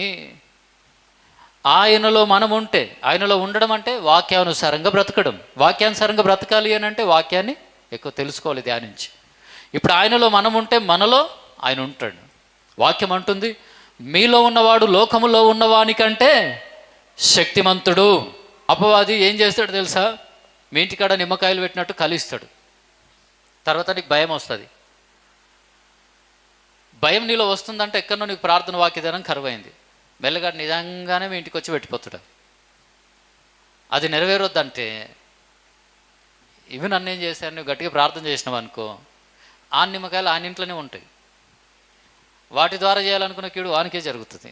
ఆయనలో మనం ఉంటే, ఆయనలో ఉండడం అంటే వాక్యానుసారంగా బ్రతకడం. వాక్యానుసారంగా బ్రతకాలి అని అంటే వాక్యాన్ని ఎక్కువ తెలుసుకోవాలి, ధ్యానించి. ఇప్పుడు ఆయనలో మనం ఉంటే మనలో ఆయన ఉంటాడు. వాక్యం అంటుంది, మీలో ఉన్నవాడు లోకములో ఉన్నవానికంటే శక్తిమంతుడు. అపవాది ఏం చేస్తాడు తెలుసా? మీ ఇంటికాడ నిమ్మకాయలు పెట్టినట్టు కలిస్తాడు. తర్వాత నీకు భయం వస్తుంది. భయం నీలో వస్తుందంటే ఎక్కడో నీకు ప్రార్థన వాక్యదానం కరువైంది. మెల్లగా నిజంగానే మీ ఇంటికి వచ్చి పెట్టిపోతాడు. అది నెరవేరొద్దంటే ఇవి నన్ను ఏం చేశాను, నువ్వు గట్టిగా ప్రార్థన చేసినావు అనుకో, ఆ నిమ్మకాయలు ఆయన ఇంట్లోనే ఉంటాయి. వాటి ద్వారా చేయాలనుకున్న కీడు వానికే జరుగుతుంది.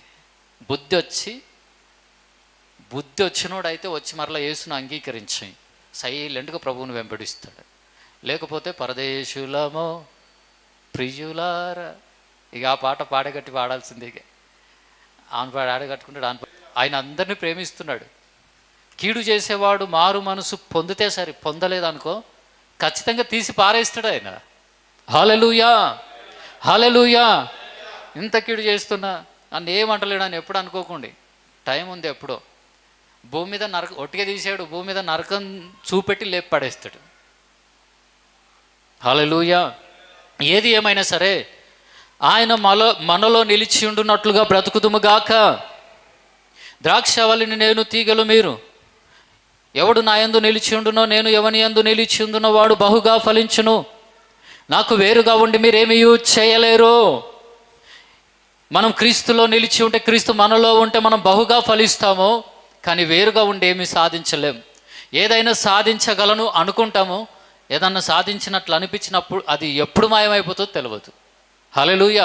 బుద్ధి వచ్చినోడైతే వచ్చి మరలా యేసును అంగీకరించి సైలెంట్గా ప్రభువుని వెంబడిస్తాడు. లేకపోతే పరదేశులమో ప్రియులారా, ఇక ఆ పాట పాడగట్టి పాడాల్సిందే. ఇక ఆడగట్టుకుంటాడు. ఆయన అందరినీ ప్రేమిస్తున్నాడు. కీడు చేసేవాడు మారు మనసు పొందితే సరి, పొందలేదనుకో ఖచ్చితంగా తీసి పారేస్తాడు ఆయన. హల్లెలూయా, హల్లెలూయా. ఇంత కీడు చేస్తున్నా నన్ను ఏమంటలేడు అని ఎప్పుడు అనుకోకండి. టైం ఉంది. ఎప్పుడో భూమి మీద ఒట్టిగా తీసాడు, భూమి మీద నరకం చూపెట్టి లేపి పడేస్తాడు. హల్లెలూయా. ఏది ఏమైనా సరే ఆయన మనలో నిలిచి ఉండునట్లుగా బ్రతుకుదుముగాక. ద్రాక్షవల్లిని నేను, తీగలు మీరు. ఎవడు నా యందు నిలిచి ఉండునో, నేను ఎవని యందు నిలిచి ఉండునో వాడు బహుగా ఫలించును. నాకు వేరుగా ఉండి మీరేమీ చేయలేరు. మనం క్రీస్తులో నిలిచి ఉంటే, క్రీస్తు మనలో ఉంటే మనం బహుగా ఫలిస్తాము. కానీ వేరుగా ఉండి ఏమీ సాధించలేం. ఏదైనా సాధించగలను అనుకుంటాము, ఏదన్నా సాధించినట్లు అనిపించినప్పుడు అది ఎప్పుడు మాయమైపోతుందో తెలియదు. హల్లెలూయా.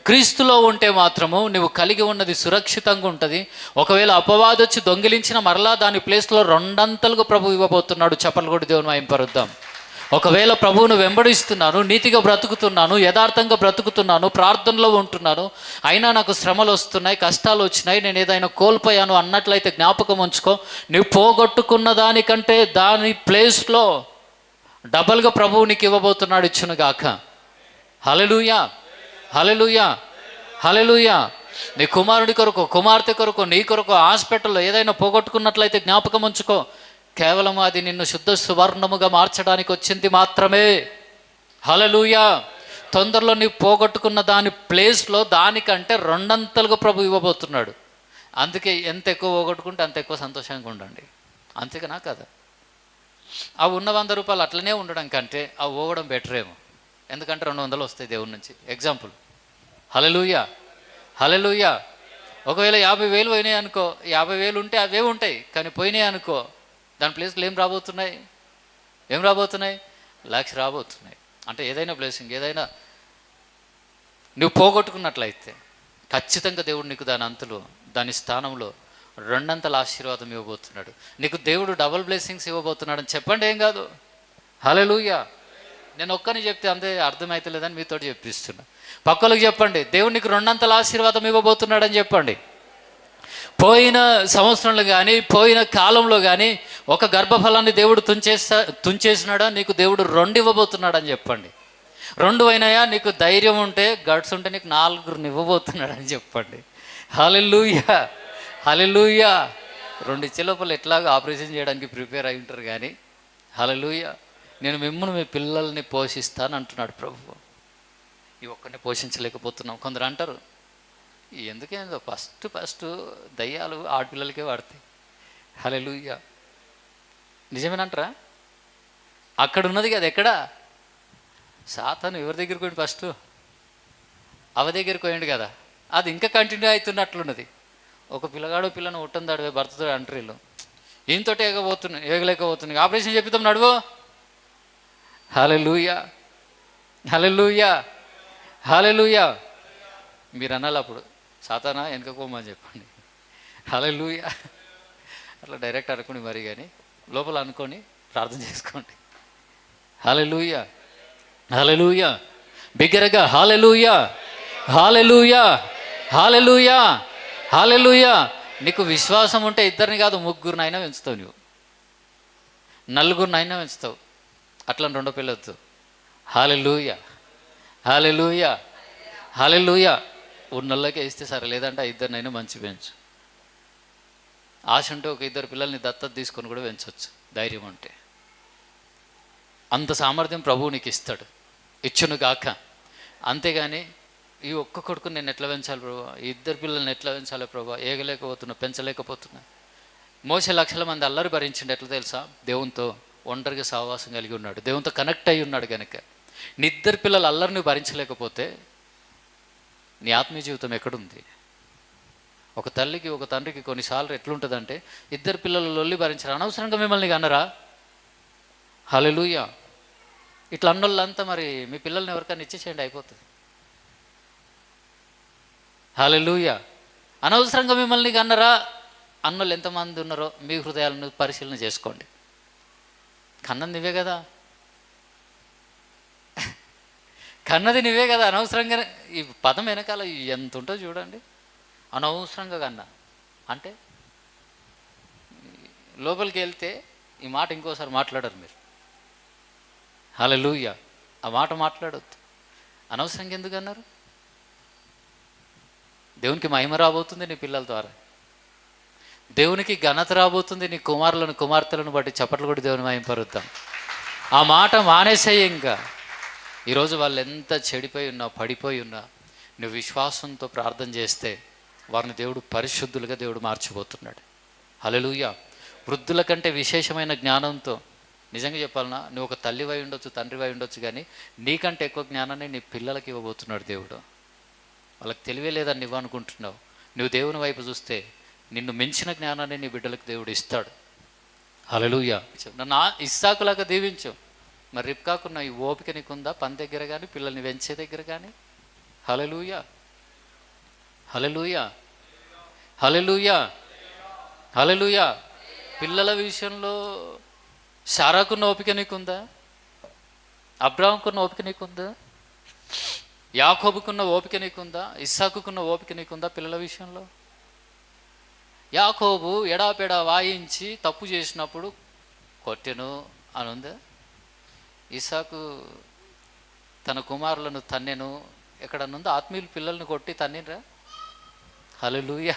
క్రీస్తులో ఉంటే మాత్రము నువ్వు కలిగి ఉన్నది సురక్షితంగా ఉంటుంది. ఒకవేళ అపవాది వచ్చి దొంగిలించిన మరలా దాని ప్లేస్లో రెండంతలుగా ప్రభు ఇవ్వబోతున్నాడు. చప్పట్లు కొట్టి దేవుని మహిమపరుద్దాం. ఒకవేళ ప్రభువును వెంబడిస్తున్నాను, నీతిగా బ్రతుకుతున్నాను, యథార్థంగా బ్రతుకుతున్నాను, ప్రార్థనలో ఉంటున్నాను, అయినా నాకు శ్రమలు వస్తున్నాయి, కష్టాలు వచ్చినాయి, నేను ఏదైనా కోల్పోయాను అన్నట్లయితే జ్ఞాపకం ఉంచుకో, నువ్వు పోగొట్టుకున్న దానికంటే దాని ప్లేస్లో డబల్గా ప్రభువు నీకు ఇవ్వబోతున్నాడు. ఇచ్చునుగాక. హల్లెలూయా, హల్లెలూయా, హల్లెలూయా. నీ కుమారుడి కొరకు, కుమార్తె కొరకు, నీ కొరకు హాస్పిటల్లో ఏదైనా పోగొట్టుకున్నట్లయితే జ్ఞాపకం ఉంచుకో, కేవలం అది నిన్ను శుద్ధ సువర్ణముగా మార్చడానికి వచ్చింది మాత్రమే. హల్లెలూయా. తొందరలో నీవు పోగొట్టుకున్న దాని ప్లేస్లో దానికంటే రెండంతలుగా ప్రభు ఇవ్వబోతున్నాడు. అందుకే ఎంత ఎక్కువ పోగొట్టుకుంటే అంత ఎక్కువ సంతోషంగా ఉండండి. అంతేకనా కదా? ఆ ఉన్న 100 రూపాయలు అట్లనే ఉండడం కంటే ఆ పోవడం బెటర్ ఏమో. ఎందుకంటే 200 వస్తాయి దేవుడి నుంచి. ఎగ్జాంపుల్. హల్లెలూయా, హల్లెలూయా. ఒకవేళ 50,000 పోయినాయి అనుకో, 50,000 ఉంటే అవే ఉంటాయి, కానీ పోయినాయి అనుకో, దాని ప్లేస్లో ఏం రాబోతున్నాయి? ఏం రాబోతున్నాయి? 1,00,000 రాబోతున్నాయి. అంటే ఏదైనా బ్లెస్సింగ్, ఏదైనా నువ్వు పోగొట్టుకున్నట్లయితే ఖచ్చితంగా దేవుడు నీకు దాని అంతలో, దాని స్థానంలో 2 ఆశీర్వాదం ఇవ్వబోతున్నాడు. నీకు దేవుడు డబుల్ బ్లెస్సింగ్స్ ఇవ్వబోతున్నాడు అని చెప్పండి, ఏం కాదు. హల్లెలూయా. నేను ఒక్కని చెప్తే అంతే అర్థమైతే లేదని మీతో చెప్పిస్తున్నా. పక్కలకు చెప్పండి, దేవుడు నీకు 2 ఆశీర్వాదం ఇవ్వబోతున్నాడు అని చెప్పండి. పోయిన సంవత్సరంలో కానీ, పోయిన కాలంలో కానీ ఒక గర్భఫలాన్ని దేవుడు తుంచేసినాడా, నీకు దేవుడు 2 ఇవ్వబోతున్నాడు అని చెప్పండి. 2 అయినాయా, నీకు ధైర్యం ఉంటే, గట్స్ ఉంటే నీకు 4 ఇవ్వబోతున్నాడు అని చెప్పండి. హల్లెలూయా, హల్లెలూయా. 2 ఇచ్చే లోపల ఎట్లాగో ఆపరేషన్ చేయడానికి ప్రిపేర్ అయి ఉంటారు, కానీ హల్లెలూయా, నేను మిమ్మల్ని, మీ పిల్లల్ని పోషిస్తాను అంటున్నాడు ప్రభువు. ఈ ఒక్కరిని పోషించలేకపోతున్నాం. కొందరు అంటారు, ఎందుకేందో ఫస్ట్ దయ్యాలు ఆడపిల్లలకే వాడతాయి. హల్లెలూయా. నిజమేనంటారా? అక్కడ ఉన్నది కదా, ఎక్కడ? సాతాను ఎవరి దగ్గరికి పోయింది? ఫస్ట్ అవ దగ్గరికి పోయిండు కదా, అది ఇంకా కంటిన్యూ అవుతున్నట్లున్నది. ఒక పిల్లగాడు పిల్లను ఉట్టందాడు భర్తతో అంటారు, ఈయనతోటి ఏగలేకపోతున్నాయి, ఆపరేషన్ చెప్పిద్దాం నడువు. హల్లెలూయా, హల్లెలూయా, హల్లెలూయా. మీరు అనాలి అప్పుడు, సాతానా వెనకపోమని చెప్పండి. హల్లెలూయా. అట్లా డైరెక్ట్ అనుకోండి మరి, కానీ లోపల అనుకొని ప్రార్థన చేసుకోండి. హల్లెలూయా, హల్లెలూయా. బిగ్గరగా హల్లెలూయా, హల్లెలూయా, హల్లెలూయా, హల్లెలూయా. నీకు విశ్వాసం ఉంటే 2 కాదు 3 పెంచుతావు, నువ్వు 4 పెంచుతావు. అట్లా 2 పిల్లొద్దు. హల్లెలూయా, హల్లెలూయా, హల్లెలూయా. ఉన్నోళ్ళకే ఇస్తే సరే, లేదంటే 2 మంచి పెంచు. ఆశ ఉంటే ఒక 2 పిల్లల్ని దత్తత తీసుకొని కూడా పెంచవచ్చు, ధైర్యం ఉంటే. అంత సామర్థ్యం ప్రభువు నీకు ఇస్తాడు, ఇచ్చునుగాక. అంతేగాని ఈ ఒక్క కొడుకుని నేను ఎట్లా పెంచాలి ప్రభు, 2 పిల్లల్ని ఎట్లా పెంచాలి ప్రభు, ఏగలేకపోతున్నా, పెంచలేకపోతున్నా. మోసే లక్షల మంది అల్లరి భరించిండు, ఎట్లా తెలుసా? దేవునితో ఒంటరిగా సహవాసం కలిగి ఉన్నాడు, దేవునితో కనెక్ట్ అయ్యి ఉన్నాడు కనుక. నీ 2 పిల్లల అల్లరిని భరించలేకపోతే నీ ఆత్మీయ జీవితం ఎక్కడుంది? ఒక తల్లికి, ఒక తండ్రికి కొన్నిసార్లు ఎట్లుంటుందంటే, 2 పిల్లల లొల్లి భరించారు, అనవసరంగా మిమ్మల్ని అన్నరా? హల్లెలూయా. ఇట్లా అన్నోళ్ళంతా మరి మీ పిల్లల్ని ఎవరికైనా ఇచ్చేసేయండి, అయిపోతుంది. హల్లెలూయా. అనవసరంగా మిమ్మల్ని అన్నరా అన్నోళ్ళు ఎంతమంది ఉన్నారో మీ హృదయాలను పరిశీలన చేసుకోండి. కన్నది నువ్వే కదా, కన్నది నువ్వే కదా. అనవసరంగా, ఈ పదం వెనకాల ఎంత ఉంటుందో చూడండి. అనవసరంగా కన్నా అంటే లోపలికి వెళ్తే ఈ మాట ఇంకోసారి మాట్లాడరు మీరు. హల్లెలూయా. ఆ మాట మాట్లాడొద్దు. అనవసరంగా ఎందుకు అన్నారు? దేవునికి మహిమ రాబోతుంది నీ పిల్లల ద్వారా, దేవునికి ఘనత రాబోతుంది నీ కుమారులను, కుమార్తెలను బట్టి. చప్పట్లు కూడా దేవుని మహిమపరుద్దాం. ఆ మాట మానేసేయి. ఇంకా ఈరోజు వాళ్ళు ఎంత చెడిపోయి ఉన్నా, పడిపోయి ఉన్నా, నువ్వు విశ్వాసంతో ప్రార్థన చేస్తే వారిని దేవుడు పరిశుద్ధులుగా దేవుడు మార్చిపోతున్నాడు. హల్లెలూయా. వృద్ధుల కంటే విశేషమైన జ్ఞానంతో, నిజంగా చెప్పాలన్నా, నువ్వు ఒక తల్లివై ఉండొచ్చు, తండ్రివై ఉండొచ్చు, కానీ నీకంటే ఎక్కువ జ్ఞానాన్ని నీ పిల్లలకి ఇవ్వబోతున్నాడు దేవుడు. వాళ్ళకి తెలివే లేదని నువ్వు అనుకుంటున్నావు. నువ్వు దేవుని వైపు చూస్తే నిన్ను మించిన జ్ఞానాన్ని నీ బిడ్డలకు దేవుడు ఇస్తాడు. హల్లెలూయా. నన్ను ఇస్సాకులాగా దీవించు. మరి రిబ్కాకున్న ఈ ఓపిక నీకుందా? పని దగ్గర కానీ, పిల్లల్ని పెంచే దగ్గర కానీ. హల్లెలూయా, హల్లెలూయా, హల్లెలూయా, హల్లెలూయా. పిల్లల విషయంలో శారాకున్న ఓపిక నీకుందా? అబ్రాహాంకున్న ఓపిక నీకుందా? యాకోబుకున్న ఓపిక నీకుందా? ఇస్సాకుకున్న ఓపిక నీకుందా పిల్లల విషయంలో? యాకోబు ఎడాపెడా వాయించి తప్పు చేసినప్పుడు కొట్టెను అని ఉందా? ఇస్సాకు తన కుమారులను తన్నెను ఎక్కడనుందో? ఆత్మీయులు పిల్లల్ని కొట్టి తన్నిరా? హల్లెలూయా.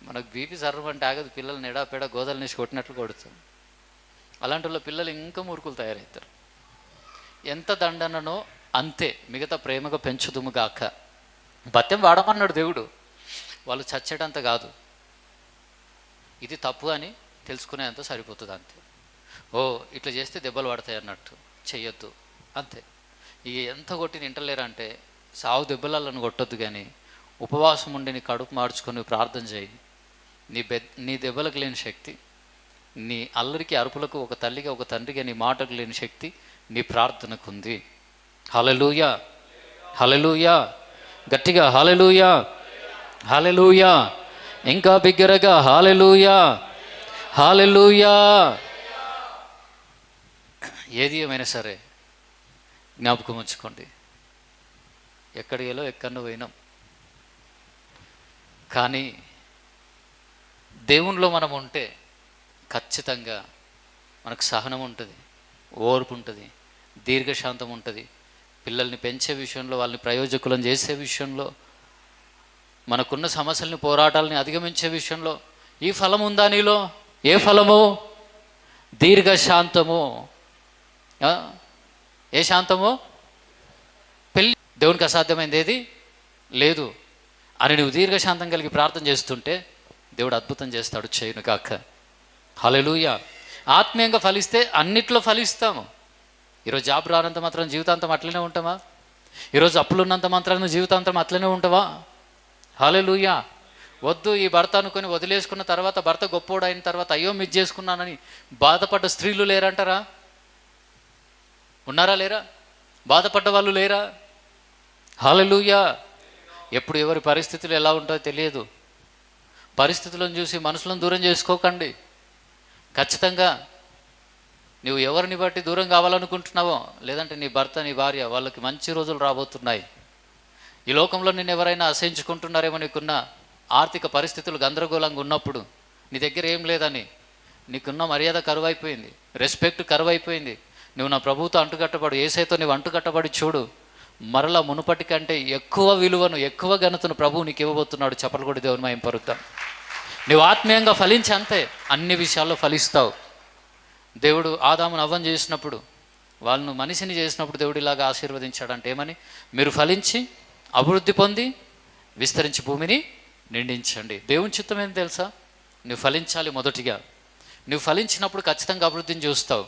మనకు బీపీ సర్వం అంటే ఆగదు, పిల్లల్ని ఎడాపెడా గోదల నుంచి కొట్టినట్లు కొడుతాం. అలాంటి వాళ్ళ పిల్లలు ఇంకా మురుకులు తయారవుతారు. ఎంత దండననో అంతే, మిగతా ప్రేమగా పెంచుదుముగాక. భత్యం వాడమన్నాడు దేవుడు, వాళ్ళు చచ్చేటంత కాదు, ఇది తప్పు అని తెలుసుకునేంత సరిపోతుంది అంతే. ఓ ఇట్లా చేస్తే దెబ్బలు పడతాయి అన్నట్టు చెయ్యొద్దు అంతే. ఇక ఎంత కొట్టి తింటలేరంటే సావు దెబ్బలను కొట్టొద్దు, కానీ ఉపవాసం ఉండి నీ కడుపు మార్చుకొని ప్రార్థన చేయి. నీ దెబ్బలకు లేని శక్తి, నీ అల్లరికి అరుపులకు ఒక తల్లిగా ఒక తండ్రిగా నీ మాటకు లేని శక్తి నీ ప్రార్థనకు ఉంది. హల్లెలూయా, హల్లెలూయా, గట్టిగా హల్లెలూయా, హల్లెలూయా, ఇంకా బిగ్గరగా హల్లెలూయా, హల్లెలూయా. ఏది ఏమైనా సరే జ్ఞాపకం ఉంచుకోండి, ఎక్కడిలో ఎక్కడో పోయినాం, కానీ దేవునిలో మనం ఉంటే ఖచ్చితంగా మనకు సహనం ఉంటుంది, ఓర్పు ఉంటుంది, దీర్ఘశాంతం ఉంటుంది. పిల్లల్ని పెంచే విషయంలో, వాళ్ళని ప్రయోజకులను చేసే విషయంలో, మనకున్న సమస్యల్ని పోరాటాలని అధిగమించే విషయంలో ఈ ఫలం ఉందా నీలో? ఏ ఫలము? దీర్ఘశాంతము. ఏ శాంతము? పెళ్ళి దేవునికి అసాధ్యమైంది ఏది లేదు అని నువ్వు దీర్ఘశాంతం కలిగి ప్రార్థన చేస్తుంటే దేవుడు అద్భుతం చేస్తాడు, చేయను కాక. హల్లెలూయా. ఆత్మీయంగా ఫలిస్తే అన్నిట్లో ఫలిస్తాము. ఈరోజు జాబ్ రానంత మాత్రం జీవితాంతం అట్లనే ఉంటామా? ఈరోజు అప్పులు ఉన్నంత మాత్రం జీవితాంతం అట్లనే ఉంటావా? హల్లెలూయా. వద్దు, ఈ భర్త అనుకొని వదిలేసుకున్న తర్వాత, భర్త గొప్పోడు అయిన తర్వాత అయ్యో మిస్ చేసుకున్నానని బాధపడ్డ స్త్రీలు లేరంటారా? ఉన్నారా లేరా? బాధపడ్డ వాళ్ళు లేరా? హల్లెలూయా. ఎప్పుడు ఎవరి పరిస్థితులు ఎలా ఉంటాయో తెలియదు. పరిస్థితులను చూసి మనుషులను దూరం చేసుకోకండి. ఖచ్చితంగా నువ్వు ఎవరిని బట్టి దూరం కావాలనుకుంటున్నావో, లేదంటే నీ భర్త నీ భార్య, వాళ్ళకి మంచి రోజులు రాబోతున్నాయి. ఈ లోకంలో నిన్ను ఎవరైనా అసహించుకుంటున్నారేమో, నీకున్న ఆర్థిక పరిస్థితులు గందరగోళంగా ఉన్నప్పుడు, నీ దగ్గర ఏం లేదని, నీకున్న మర్యాద కరువైపోయింది, రెస్పెక్ట్ కరువైపోయింది, నువ్వు నా ప్రభువుతో అంటుకట్టబడు, యేసయ్యతో నువ్వు అంటుకట్టబడి చూడు, మరలా మునుపటి కంటే ఎక్కువ విలువను, ఎక్కువ ఘనతను ప్రభువు నీకు ఇవ్వబోతున్నాడు. చప్పలు కొట్టి దేవుని మహిమ పరుద్దాం. నువ్వు ఆత్మీయంగా ఫలించి అంతే, అన్ని విషయాల్లో ఫలిస్తావు. దేవుడు ఆదామును అవ్వను చేసినప్పుడు, వాళ్ళను మనిషిని చేసినప్పుడు దేవుడు ఇలాగా ఆశీర్వదించాడంటే ఏమని? మీరు ఫలించి అభివృద్ధి పొంది విస్తరించి భూమిని నిండించండి. దేవుని చిత్తం ఏం తెలుసా? నువ్వు ఫలించాలి. మొదటిగా నువ్వు ఫలించినప్పుడు ఖచ్చితంగా అభివృద్ధిని చూస్తావు.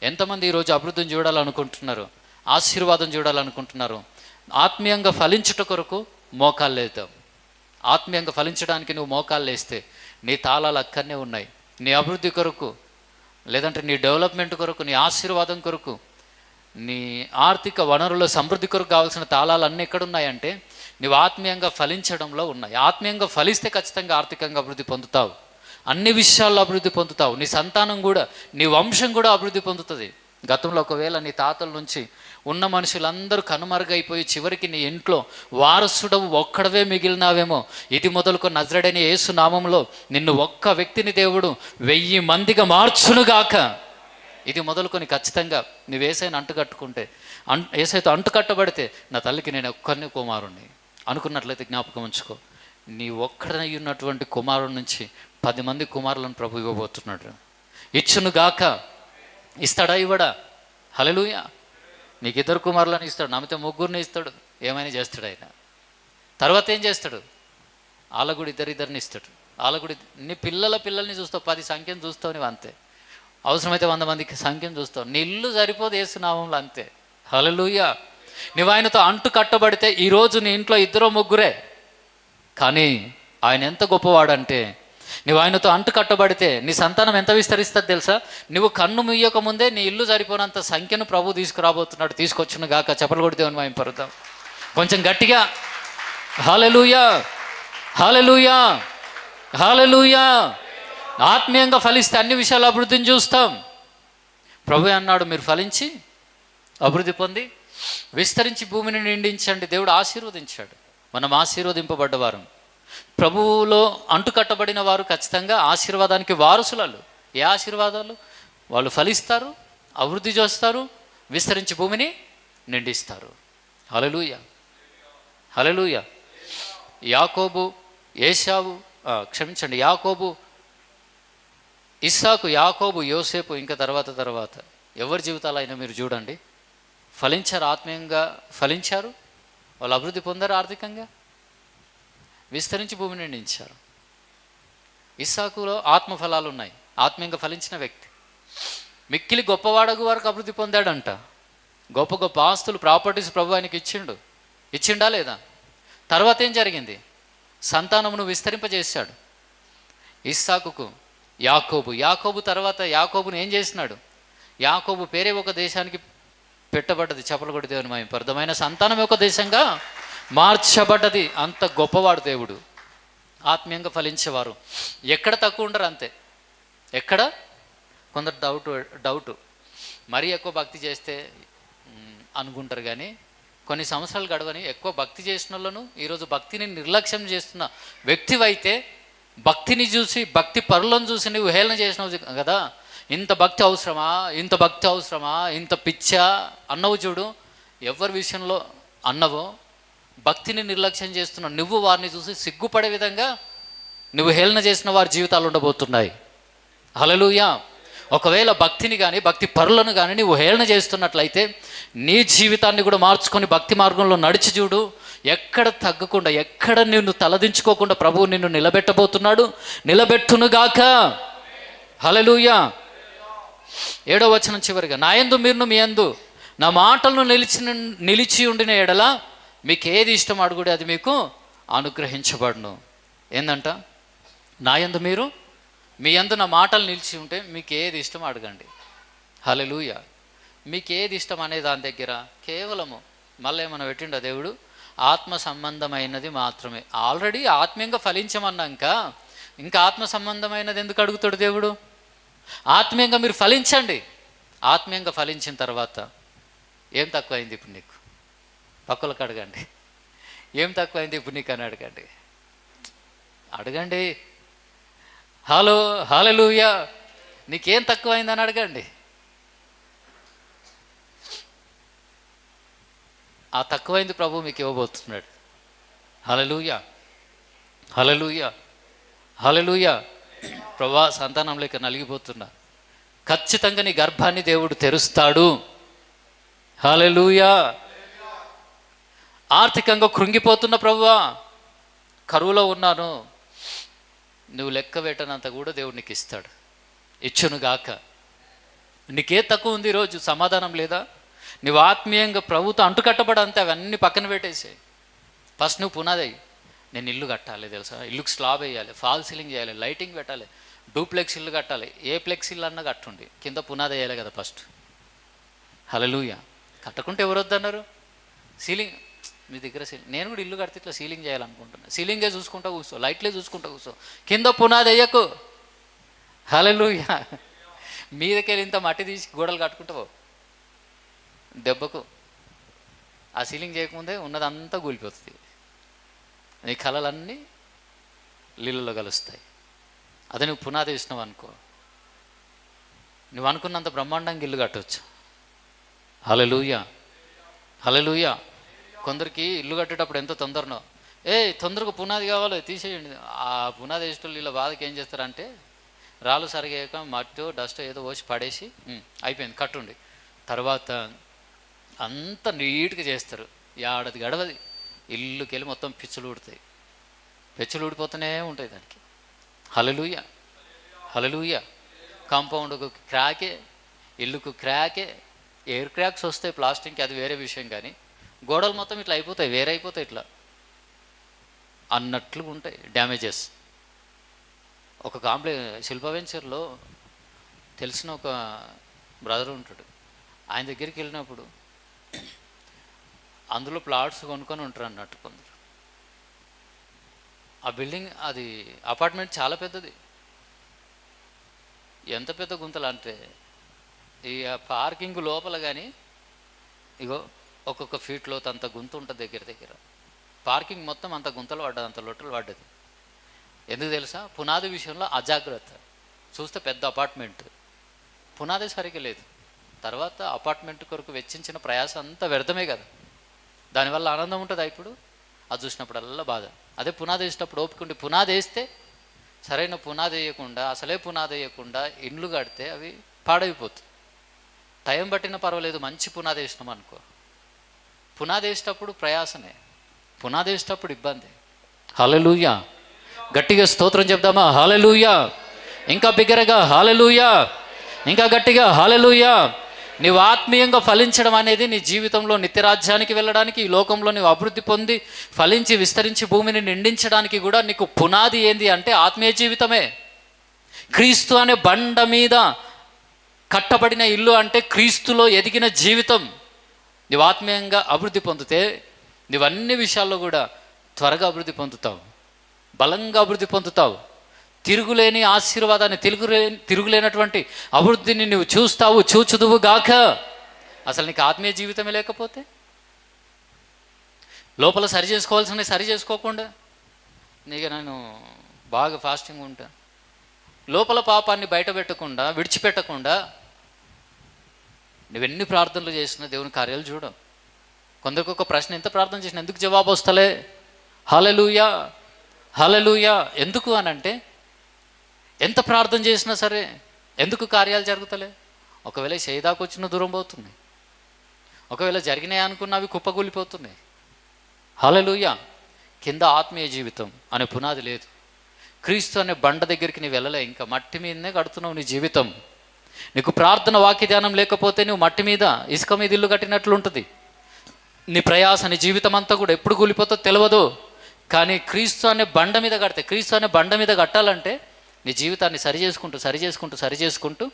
ఎంతమంది ఈరోజు అభివృద్ధిని చూడాలనుకుంటున్నారు, ఆశీర్వాదం చూడాలనుకుంటున్నారు? ఆత్మీయంగా ఫలించుట కొరకు మోకాలు లేద్దాం. ఆత్మీయంగా ఫలించడానికి నువ్వు మోకాలు లేస్తే నీ తాళాలు అక్కడనే ఉన్నాయి. నీ అభివృద్ధి కొరకు, లేదంటే నీ డెవలప్మెంట్ కొరకు, నీ ఆశీర్వాదం కొరకు, నీ ఆర్థిక వనరుల సమృద్ధి కొరకు కావాల్సిన తాళాలు అన్నీ ఎక్కడున్నాయంటే నువ్వు ఆత్మీయంగా ఫలించడంలో ఉన్నాయి. ఆత్మీయంగా ఫలిస్తే ఖచ్చితంగా ఆర్థికంగా అభివృద్ధి పొందుతావు, అన్ని విషయాల్లో అభివృద్ధి పొందుతావు. నీ సంతానం కూడా, నీ వంశం కూడా అభివృద్ధి పొందుతుంది. గతంలో ఒకవేళ నీ తాతల నుంచి ఉన్న మనుషులందరూ కనుమరుగైపోయి చివరికి నీ ఇంట్లో వారసుడవు ఒక్కడవే మిగిలినావేమో, ఇది మొదలుకు నజరేయుడైన యేసు నామంలో నిన్ను ఒక్క వ్యక్తిని దేవుడు 1000 మందిగా మార్చునుగాక. ఇది మొదలుకొని ఖచ్చితంగా నువ్వు యేసయ్యను అంటుకట్టుకుంటే, యేసయ్యతో అంటుకట్టబడితే, నా తల్లికి నేను ఒక్కరిని కుమారుణ్ణి అనుకున్నట్లయితే జ్ఞాపకం ఉంచుకో, నీ ఒక్కడనై ఉన్నటువంటి కుమారుడి నుంచి 10 మంది కుమారులను ప్రభు ఇవ్వబోతున్నాడు. ఇచ్చునుగాక. ఇస్తాడా? ఇవ్వడా? హల్లెలూయా. నీకు 2 కుమారులను ఇస్తాడు, నమ్మితే 3 ఇస్తాడు, ఏమైనా చేస్తాడు ఆయన. తర్వాత ఏం చేస్తాడు? ఆలగుడి ఇద్దరిని ఇస్తాడు. ఆలగుడి నీ పిల్లల్ని చూస్తావు, 10 సంఖ్యను చూస్తావు నువ్వు అంతే. అవసరమైతే 100 మందికి సంఖ్యను చూస్తావు. నీ ఇల్లు సరిపోదు యేసు నామంలో అంతే. హల్లెలూయా. నువ్వు ఆయనతో అంటు కట్టబడితే ఈరోజు నీ ఇంట్లో 2 3 కానీ ఆయన ఎంత గొప్పవాడంటే, నువ్వు ఆయనతో అంటు కట్టబడితే నీ సంతానం ఎంత విస్తరిస్తుంది తెలుసా? నువ్వు కన్ను ముయ్యక ముందే నీ ఇల్లు సరిపోనంత సంఖ్యను ప్రభు తీసుకురాబోతున్నాడు. తీసుకొచ్చును గాక. చప్పలు కొట్టి దేవుని మహిమ పరుద్దాం కొంచెం గట్టిగా. హల్లెలూయా, హల్లెలూయా, హల్లెలూయా. ఆత్మీయంగా ఫలిస్తే అన్ని విషయాలు అభివృద్ధిని చూస్తాం. ప్రభు అన్నాడు, మీరు ఫలించి అభివృద్ధి పొంది విస్తరించి భూమిని నిండించండి. దేవుడు ఆశీర్వదించాడు. మనం ఆశీర్వదింపబడ్డవారు. ప్రభువులో అంటుకట్టబడిన వారు ఖచ్చితంగా ఆశీర్వాదానికి వారసులు. ఏ ఆశీర్వాదాలు? వాళ్ళు ఫలిస్తారు, అభివృద్ధి చేస్తారు, విస్తరించి భూమిని నిండిస్తారు. హల్లెలూయా, హల్లెలూయా. యాకోబు, ఏశావు, యాకోబు, ఇస్సాకు, యాకోబు, యోసేపు, ఇంకా తర్వాత ఎవరి జీవితాలైనా మీరు చూడండి, ఫలించారు, ఆత్మీయంగా ఫలించారు, వాళ్ళు అభివృద్ధి పొందారు, ఆర్థికంగా విస్తరించి భూమిని నిండించారు. ఇస్సాకులో ఆత్మఫలాలు ఉన్నాయి, ఆత్మీయంగా ఫలించిన వ్యక్తి. మిక్కిలి గొప్పవాడగు వరకు అభివృద్ధి పొందాడంట. గొప్ప గొప్ప ఆస్తులు, ప్రాపర్టీస్ ప్రభు ఆయనకి ఇచ్చిండా లేదా? తర్వాత ఏం జరిగింది? సంతానమును విస్తరింపజేశాడు. ఇస్సాకుకు యాకోబు తర్వాత యాకోబును ఏం చేసినాడు? యాకోబు పేరే ఒక దేశానికి పెట్టబడ్డది. చెప్పలు కొడి దేవుని మహిమ. అర్థమైన సంతానం ఒక దేశంగా మార్చబడ్డది. అంత గొప్పవాడు దేవుడు. ఆత్మీయంగా ఫలించేవారు ఎక్కడ తక్కువ ఉండరు, అంతే. ఎక్కడ కొందరు డౌటు మరీ ఎక్కువ భక్తి చేస్తే అనుకుంటారు, కానీ కొన్ని సంవత్సరాలు గడవని ఎక్కువ భక్తి చేసిన వాళ్ళను ఈరోజు భక్తిని నిర్లక్ష్యం చేస్తున్న వ్యక్తివైతే, భక్తిని చూసి, భక్తి పరులను చూసి నువ్వు హేళన చేసినావు కదా, ఇంత భక్తి అవసరమా, ఇంత పిచ్చా అన్నవు చూడు. ఎవరి విషయంలో అన్నవో భక్తిని నిర్లక్ష్యం చేస్తున్న నువ్వు వారిని చూసి సిగ్గుపడే విధంగా నువ్వు హేళన చేసిన వారి జీవితాలు ఉండబోతున్నాయి. హల్లెలూయా. ఒకవేళ భక్తిని కానీ భక్తి పరులను కానీ నువ్వు హేళన చేస్తున్నట్లయితే నీ జీవితాన్ని కూడా మార్చుకొని భక్తి మార్గంలో నడిచి చూడు. ఎక్కడ తగ్గకుండా, ఎక్కడ నిన్ను తలదించుకోకుండా ప్రభువు నిన్ను నిలబెట్టబోతున్నాడు. నిలబెట్టునుగాక. హల్లెలూయా. 7వ వచనం చివరిగా, నా యందు మీరును మీ యందు నా మాటలను నిలిచి ఉండిన ఎడల మీకు ఏది ఇష్టం అడుగుడి, అది మీకు అనుగ్రహించబడును. ఏందంట? నా యందు మీరు, మీ యందు నా మాటలు నిలిచి ఉంటే మీకు ఏది ఇష్టం అడగండి. హల్లెలూయా. మీకు ఏది ఇష్టం అనే దాని దగ్గర కేవలము మళ్ళీ ఏమైనా పెట్టిండా దేవుడు? ఆత్మ సంబంధమైనది మాత్రమే. ఆల్రెడీ ఆత్మీయంగా ఫలించమన్నాక ఇంకా ఆత్మ సంబంధమైనది ఎందుకు అడుగుతాడు దేవుడు? ఆత్మీయంగా మీరు ఫలించండి. ఆత్మీయంగా ఫలించిన తర్వాత ఏం తక్కువైంది ఇప్పుడు నీకు? పక్కలకు అడగండి, ఏం తక్కువైంది ఇప్పుడు నీకు అని అడగండి. హల్లెలూయా. నీకేం తక్కువైందని అడగండి. ఆ తక్కువైంది ప్రభు మీకు ఇవ్వబోతున్నాడు. హల్లెలూయా, హల్లెలూయా, హల్లెలూయా. ప్రభా, సంతానం లేక నలిగిపోతున్నా, ఖచ్చితంగా నీ గర్భాన్ని దేవుడు తెరుస్తాడు. హల్లెలూయా. ఆర్థికంగా కృంగిపోతున్న ప్రభువా, కరువులో ఉన్నాను, నువ్వు లెక్క పెట్టనంత కూడా దేవుడు నీకు ఇస్తాడు. ఇచ్చునుగాక. నీకే తక్కువ ఉంది ఈరోజు? సమాధానం లేదా? నువ్వు ఆత్మీయంగా ప్రభుతో అంటుకట్టబడంతే అవన్నీ పక్కన పెట్టేసాయి. ఫస్ట్ నువ్వు పునాది. నేను ఇల్లు కట్టాలి, తెలుసా? ఇల్లుకి స్లాబ్ వేయాలి, ఫాల్ సీలింగ్ చేయాలి, లైటింగ్ పెట్టాలి, డూప్లెక్స్ ఇల్లు కట్టాలి. ఏ ప్లెక్స్ ఇల్లు అన్నా కట్టుండి, కింద పునాది వేయాలి కదా ఫస్ట్. హల్లెలూయా. కట్టకుంటే ఎవరు వద్దన్నారు? సీలింగ్ మీ దగ్గర నేను కూడా ఇల్లు కడితే ఇట్లా సీలింగ్ చేయాలనుకుంటున్నా. సీలింగే చూసుకుంటా కూర్చో, లైట్లే చూసుకుంటా కూర్చో, కింద పునాది వేయకు. హల్లెలూయా. మీదకెళ్ళి ఇంత మట్టి తీసి గోడలు కట్టుకుంటావు, దెబ్బకు ఆ సీలింగ్ చేయకముందే ఉన్నదంతా కూలిపోతుంది. నీ కళలన్నీ నీళ్ళలో కలుస్తాయి. అదే నువ్వు పునాది వేసినావు అనుకో, నువ్వు అనుకున్నంత బ్రహ్మాండంగా ఇల్లు కట్టవచ్చు. హల్లెలూయా, హల్లెలూయా. కొందరికి ఇల్లు కట్టేటప్పుడు ఎంతో తొందరనో, తొందరగా పునాది కావాలో తీసేయండి. ఆ పునాది వేసేటోళ్ళు వీళ్ళ బాధకి ఏం చేస్తారంటే, రాళ్ళు సరిగాక మట్టో డస్ట్ ఏదో పోసి పడేసి అయిపోయింది కట్టుండి, తర్వాత అంత నీట్గా చేస్తారు. ఏడాది గడవది, ఇల్లుకి వెళ్ళి మొత్తం పిచ్చులు ఊడుతాయి, పెచ్చులు ఊడిపోతూనే ఉంటాయి దానికి. హల్లెలూయా, హల్లెలూయా. కాంపౌండ్కు క్రాకే, ఇల్లుకు క్రాకే. ఎయిర్ క్రాక్స్ వస్తాయి ప్లాస్టింగ్కి, అది వేరే విషయం. కానీ గోడలు మొత్తం ఇట్లా అయిపోతాయి, వేరే అయిపోతాయి, ఇట్లా అన్నట్లు ఉంటాయి డ్యామేజెస్. ఒక శిల్ప వెంచర్లో తెలిసిన ఒక బ్రదర్ ఉంటాడు. ఆయన దగ్గరికి వెళ్ళినప్పుడు అందులో ప్లాట్స్ కొనుక్కొని ఉంటారు అన్నట్టు కొందరు. ఆ బిల్డింగ్, అది అపార్ట్మెంట్ చాలా పెద్దది. ఎంత పెద్ద గుంతలు అంటే ఈ పార్కింగ్ లోపల కానీ ఇగో ఒక్కొక్క ఫీట్లో అంత గుంత ఉంటుంది దగ్గర దగ్గర. పార్కింగ్ మొత్తం అంత గుంతలు పడ్డది, అంత లొట్టలు పడ్డది. ఎందుకు తెలుసా? పునాది విషయంలో అజాగ్రత్త. చూస్తే పెద్ద అపార్ట్మెంట్, పునాది సరిగ్గా లేదు. తర్వాత అపార్ట్మెంట్ కొరకు వెచ్చించిన ప్రయాసం అంతా వ్యర్థమే కదా. దానివల్ల ఆనందం ఉంటుందా? ఇప్పుడు అది చూసినప్పుడల్లా బాధ. అదే పునాది వేసినప్పుడు ఓపికండి. పునాది వేస్తే సరైన పునాది వేయకుండా, అసలే పునాది వేయకుండా ఇండ్లు కడితే అవి పాడైపోతాయి. టైం పట్టినా పర్వాలేదు, మంచి పునాది వేసినాం అనుకో. పునాది వేసేటప్పుడు ప్రయాసనే, పునాది వేసేటప్పుడు ఇబ్బంది. హల్లెలూయా! గట్టిగా స్తోత్రం చెప్దామా? హల్లెలూయా! ఇంకా బిగ్గరగా హల్లెలూయా! ఇంకా గట్టిగా హల్లెలూయా! నీవు ఆత్మీయంగా ఫలించడం అనేది నీ జీవితంలో నిత్యరాజ్యానికి వెళ్ళడానికి, ఈ లోకంలో నీవు అభివృద్ధి పొంది ఫలించి విస్తరించి భూమిని నిండించడానికి కూడా నీకు పునాది ఏంది అంటే ఆత్మీయ జీవితమే. క్రీస్తు అనే బండ మీద కట్టబడిన ఇల్లు అంటే క్రీస్తులో ఎదిగిన జీవితం. నీవు ఆత్మీయంగా అభివృద్ధి పొందితే నీవు అన్ని విషయాల్లో కూడా త్వరగా అభివృద్ధి పొందుతావు, బలంగా అభివృద్ధి పొందుతావు. తిరుగులేని ఆశీర్వాదాన్ని, తిరుగులేనటువంటి అభివృద్ధిని నువ్వు చూస్తావు, చూచుదువు గాక. అసలు నీకు ఆత్మీయ జీవితమే లేకపోతే, లోపల సరి చేసుకోవాల్సిన సరి చేసుకోకుండా, నేను బాగా ఫాస్టింగ్ ఉంటా, లోపల పాపాన్ని బయట పెట్టకుండా, విడిచిపెట్టకుండా నువ్వెన్ని ప్రార్థనలు చేసినా దేవుని కార్యాలు చూడవు. కొందరికి ఒక ప్రశ్న, ఎంత ప్రార్థన చేసినా ఎందుకు జవాబు వస్తలే? హల్లెలూయా! హల్లెలూయా! ఎందుకు అని అంటే, ఎంత ప్రార్థన చేసినా సరే ఎందుకు కార్యాలు జరుగుతలే? ఒకవేళ చేయదాకా వచ్చిన దూరం పోతున్నాయి, ఒకవేళ జరిగినాయి అనుకున్న అవి కుప్పగూలిపోతున్నాయి. హల్లెలూయా! కింద ఆత్మీయ జీవితం అనే పునాది లేదు. క్రీస్తు అనే బండ దగ్గరికి నీవు వెళ్ళలే, ఇంకా మట్టి మీదనే కడుతున్నావు నీ జీవితం. నీకు ప్రార్థన వాక్య ధ్యానం లేకపోతే నువ్వు మట్టి మీద, ఇసుక మీద ఇల్లు కట్టినట్లు ఉంటుంది. నీ ప్రయాస, నీ జీవితం అంతా కూడా ఎప్పుడు కూలిపోతో తెలియదు. కానీ క్రీస్తు అనే బండ మీద కడితే, క్రీస్తు అనే బండ మీద కట్టాలంటే నీ జీవితాన్ని సరి చేసుకుంటూ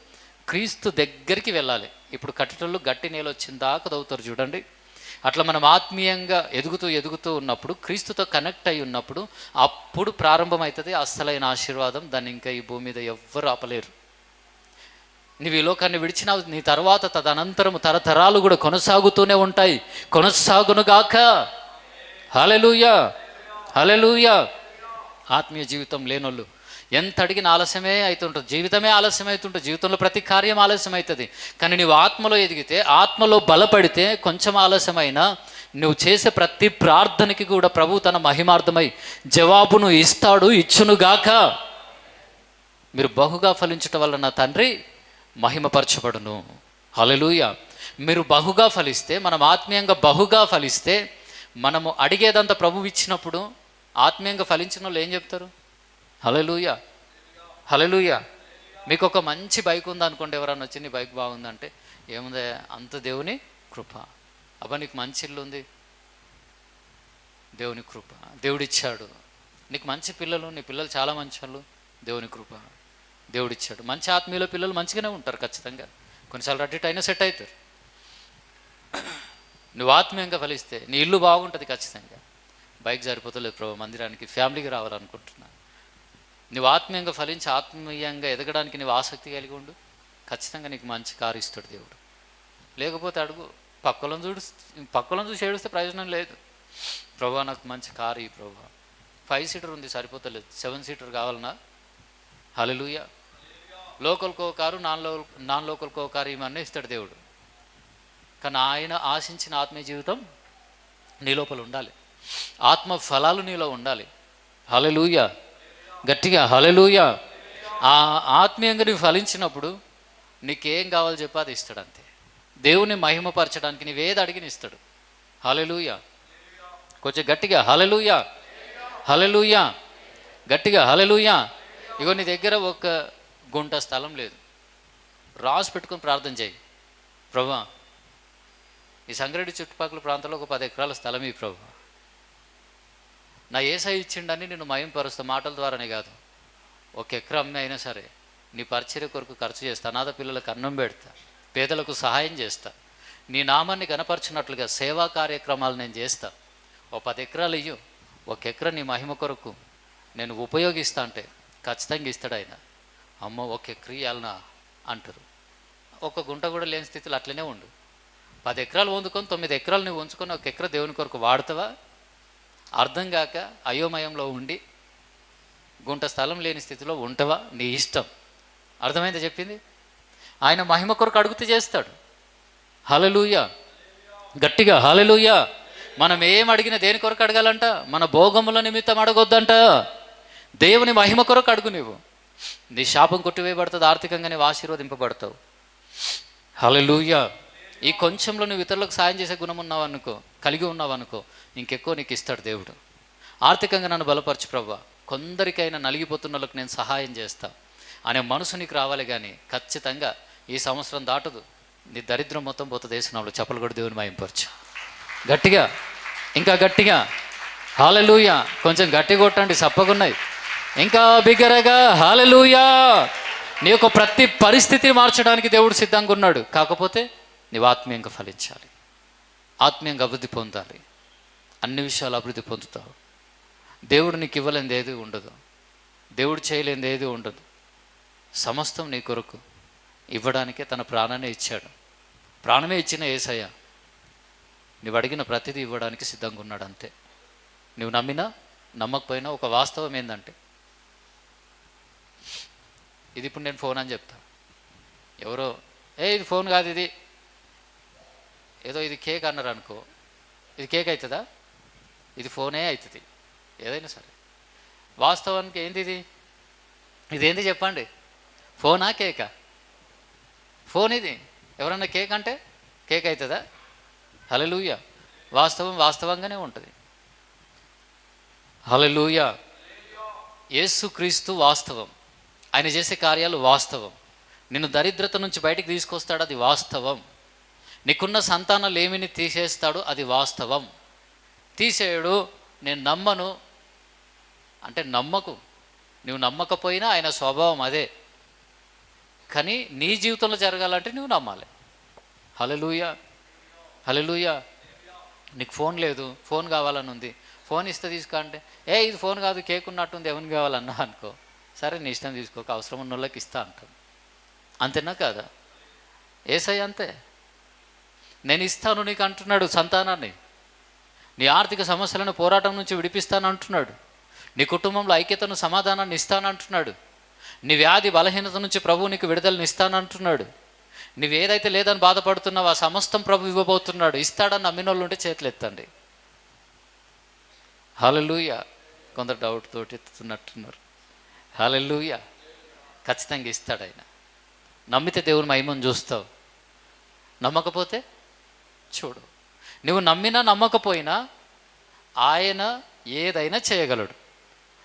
క్రీస్తు దగ్గరికి వెళ్ళాలి. ఇప్పుడు కట్టెలు గట్టి నేల వచ్చిన దాకా దవుతారు చూడండి. అట్లా మనం ఆత్మీయంగా ఎదుగుతూ ఉన్నప్పుడు, క్రీస్తుతో కనెక్ట్ అయి ఉన్నప్పుడు, అప్పుడు ప్రారంభమవుతుంది అస్సలైన ఆశీర్వాదం. దాన్ని ఇంకా ఈ భూమి మీద ఎవ్వరు ఆపలేరు. నీవు ఈ లోకాన్ని విడిచినావు, నీ తర్వాత తదనంతరము తరతరాలు కూడా కొనసాగుతూనే ఉంటాయి. కొనసాగునుగాక. హల్లెలూయా! హల్లెలూయా! ఆత్మీయ జీవితం లేనోళ్ళు ఎంత అడిగిన ఆలస్యమే అవుతుంటుంది, జీవితమే ఆలస్యం అవుతుంటుంది, జీవితంలో ప్రతి కార్యం ఆలస్యం అవుతుంది. కానీ నువ్వు ఆత్మలో ఎదిగితే, ఆత్మలో బలపడితే, కొంచెం ఆలస్యమైనా నువ్వు చేసే ప్రతి ప్రార్థనకి కూడా ప్రభు తన మహిమార్థమై జవాబును ఇస్తాడు, ఇచ్చునుగాక. మీరు బహుగా ఫలించటం వల్ల నా తండ్రి మహిమపరచబడును. హల్లెలూయా! మీరు బహుగా ఫలిస్తే, మనం ఆత్మీయంగా బహుగా ఫలిస్తే, మనము అడిగేదంతా ప్రభు ఇచ్చినప్పుడు ఆత్మీయంగా ఫలించిన వాళ్ళు ఏం చెప్తారు? హల్లెలూయా! హల్లెలూయా! మీకు ఒక మంచి బైక్ ఉందనుకోండి, ఎవరన్నా వచ్చి నీ బైక్ బాగుందంటే, ఏముంది అంత దేవుని కృప. అబ్బా నీకు మంచి ఇల్లు ఉంది, దేవుని కృప, దేవుడిచ్చాడు. నీకు మంచి పిల్లలు, నీ పిల్లలు చాలా మంచి వాళ్ళు, దేవుని కృప, దేవుడిచ్చాడు. మంచి ఆత్మీయుల పిల్లలు మంచిగానే ఉంటారు ఖచ్చితంగా, కొన్నిసార్లు అడ్డిట్ అయినా సెట్ అవుతారు. నువ్వు ఆత్మీయంగా ఫలిస్తే నీ ఇల్లు బాగుంటుంది ఖచ్చితంగా. బైక్ సరిపోతలేదు ప్రభు, మందిరానికి ఫ్యామిలీకి రావాలనుకుంటున్నా. నువ్వు ఆత్మీయంగా ఫలించి ఆత్మీయంగా ఎదగడానికి నువ్వు ఆసక్తి కలిగి ఉండు, ఖచ్చితంగా నీకు మంచి కారు ఇస్తాడు దేవుడు. లేకపోతే అడుగు, పక్కలను చూసి ఏడుస్తే ప్రయోజనం లేదు. ప్రభు నాకు మంచి కారు ఈ ప్రభు, 5 సీటర్ ఉంది సరిపోతలేదు, 7 సీటర్ కావాలన్నా? హల్లెలూయా! లోకల్కో కారు, నాన్ లోకల్కో కారు ఇవన్నీ ఇస్తాడు దేవుడు. కానీ ఆయన ఆశించిన ఆత్మీయ జీవితం నీ లోపల ఉండాలి, ఆత్మ ఫలాలు నీలో ఉండాలి. హల్లెలూయా! గట్టిగా హల్లెలూయా! ఆ ఆత్మీయంగా నువ్వు ఫలించినప్పుడు నీకేం కావాలో చెప్పి అది ఇస్తాడు అంతే. దేవుని మహిమపరచడానికి నువ్వేది అడిగిన ఇస్తాడు. హల్లెలూయా! కొంచెం గట్టిగా హల్లెలూయా! హల్లెలూయా! గట్టిగా హల్లెలూయా! ఇగో నీ దగ్గర ఒక గుంట స్థలం లేదు, రాసి పెట్టుకొని ప్రార్థన చేయి. ప్రభువా ఈ సంగారెడ్డి చుట్టుపక్కల ప్రాంతంలో ఒక 10 ఎకరాల స్థలం ఈ ప్రభు, నా యేసయ్య ఇచ్చిండని నేను మహిమపరుస్తా, మాటల ద్వారానే కాదు. 1 ఎకరా అమ్మి అయినా సరే నీ పరిచర్య కొరకు ఖర్చు చేస్తా, అనాథ పిల్లలకు అన్నం పెడతా, పేదలకు సహాయం చేస్తా, నీ నామాన్ని గణపరిచినట్లుగా సేవా కార్యక్రమాలు నేను చేస్తా. 10 ఎకరాలు ఇయ్యు, 1 ఎకరా నీ మహిమ కొరకు నేను ఉపయోగిస్తా అంటే ఖచ్చితంగా ఇస్తాడు ఆయన. అమ్మ 1 ఎకరా ఇవ్వాలనా అంటారు. 1 గుంట కూడా లేని స్థితిలో అట్లనే ఉండు. 10 ఎకరాలు వండుకొని 9 ఎకరాలు నువ్వు ఉంచుకొని 1 ఎకరా దేవుని కొరకు వాడతావా? అర్థం కాక అయోమయంలో ఉండి గుంట స్థలం లేని స్థితిలో ఉంటావా? నీ ఇష్టం. అర్థమైంది చెప్పింది? ఆయన మహిమ కొరకు అడుగుతూ చేస్తాడు. హల్లెలూయా, గట్టిగా హల్లెలూయా. మనం ఏం అడిగినా దేని కొరకు అడగాలంట? మన భోగముల నిమిత్తం అడగొద్దంట, దేవుని మహిమ కొరకు అడుగు. నువ్వు నీ శాపం కొట్టివేయబడుతుంది, ఆర్థికంగా నీవు ఆశీర్వదింపబడతావు. హల్లెలూయా. ఈ కొంచెంలో నువ్వు ఇతరులకు సాయం చేసే గుణం ఉన్నావు అనుకో, కలిగి ఉన్నావు అనుకో, ఇంకెక్కువ నీకు ఇస్తాడు దేవుడు. ఆర్థికంగా నన్ను బలపరచు ప్రభువా, కొందరికైనా నలిగిపోతున్న వాళ్ళకి నేను సహాయం చేస్తా అనే మనసు నీకు రావాలి. కానీ ఖచ్చితంగా ఈ సంవత్సరం దాటదు, నీ దరిద్రం మొత్తం పోతుంది. వేసినప్పుడు చెప్పలు కూడా దేవుని మహింపరచు. గట్టిగా, ఇంకా గట్టిగా హల్లెలూయా. కొంచెం గట్టి కొట్టండి, సప్పగున్నాయి. ఇంకా బిగ్గరగా హల్లెలూయా. నీ యొక్క ప్రతి పరిస్థితిని మార్చడానికి దేవుడు సిద్ధంగా ఉన్నాడు. కాకపోతే నీవు ఆత్మీయంగా ఫలించాలి, ఆత్మీయంగా అభివృద్ధి పొందాలి. అన్ని విషయాలు అభివృద్ధి పొందుతావు. దేవుడు నీకు ఇవ్వలేనిది ఏది ఉండదు, దేవుడు చేయలేనిది ఏది ఉండదు. సమస్తం నీ కొరకు ఇవ్వడానికే తన ప్రాణాన్ని ఇచ్చాడు. ప్రాణమే ఇచ్చిన యేసయ్య నువ్వు అడిగిన ప్రతిదీ ఇవ్వడానికి సిద్ధంగా ఉన్నాడు. అంతే. నువ్వు నమ్మినా నమ్మకపోయినా ఒక వాస్తవం ఏంటంటే, ఇది ఇప్పుడు నేను ఫోన్ అని చెప్తా, ఎవరో ఇది ఫోన్ కాదు, ఇది ఏదో ఇది కేక్ అన్నారు అనుకో, ఇది కేక్ అవుతుందా? ఇది ఫోనే అవుతుంది. ఏదైనా సరే వాస్తవానికి ఏంది ఇది? ఇదేంటి చెప్పండి? ఫోనా కేకా? ఫోన్ ఇది. ఎవరన్నా కేక్ అంటే కేక్ అవుతుందా? హల్లెలూయా. వాస్తవం వాస్తవంగానే ఉంటుంది. హల్లెలూయా. యేసుక్రీస్తు వాస్తవం, ఆయన చేసే కార్యాలు వాస్తవం. నిన్ను దరిద్రత నుంచి బయటికి తీసుకొస్తాడు, అది వాస్తవం. నీకున్న సంతానాలు ఏమిని తీసేస్తాడు, అది వాస్తవం. తీసేయడు. నేను నమ్మను అంటే నమ్మకు, నువ్వు నమ్మకపోయినా ఆయన స్వభావం అదే. కానీ నీ జీవితంలో జరగాలంటే నువ్వు నమ్మాలి. హల్లెలూయా, హల్లెలూయా. నీకు ఫోన్ లేదు, ఫోన్ కావాలని ఉంది, ఫోన్ ఇస్తే తీసుకో అంటే, ఇది ఫోన్ కాదు కేక్ ఉన్నట్టుంది, ఎవరికి కావాలన్నా అనుకో, సరే నీ ఇష్టం తీసుకోక, అవసరం ఉన్న వాళ్ళకి ఇస్తా అంటాం. అంతేనా కాదా? యేసయ్య అంతే. నేను ఇస్తాను నీకు అంటున్నాడు సంతానాన్ని, నీ ఆర్థిక సమస్యలను పోరాటం నుంచి విడిపిస్తాను అంటున్నాడు, నీ కుటుంబంలో ఐక్యతను సమాధానాన్ని ఇస్తానంటున్నాడు, నీ వ్యాధి బలహీనత నుంచి ప్రభువు నీకు విడుదలని ఇస్తానంటున్నాడు. నువ్వు ఏదైతే లేదని బాధపడుతున్నావో ఆ సమస్తం ప్రభు ఇవ్వబోతున్నాడు. ఇస్తాడని నమ్మిన వాళ్ళు ఉంటే చేతులు ఎత్తండి. హల్లెలూయా. కొందరు డౌట్ తోటి ఎత్తుతున్నట్టున్నారు. హల్లెలూయా. ఖచ్చితంగా ఇస్తాడు ఆయన. నమ్మితే దేవుని మహిమను చూస్తావు, నమ్మకపోతే చూడు. నువ్వు నమ్మినా నమ్మకపోయినా ఆయన ఏదైనా చేయగలడు.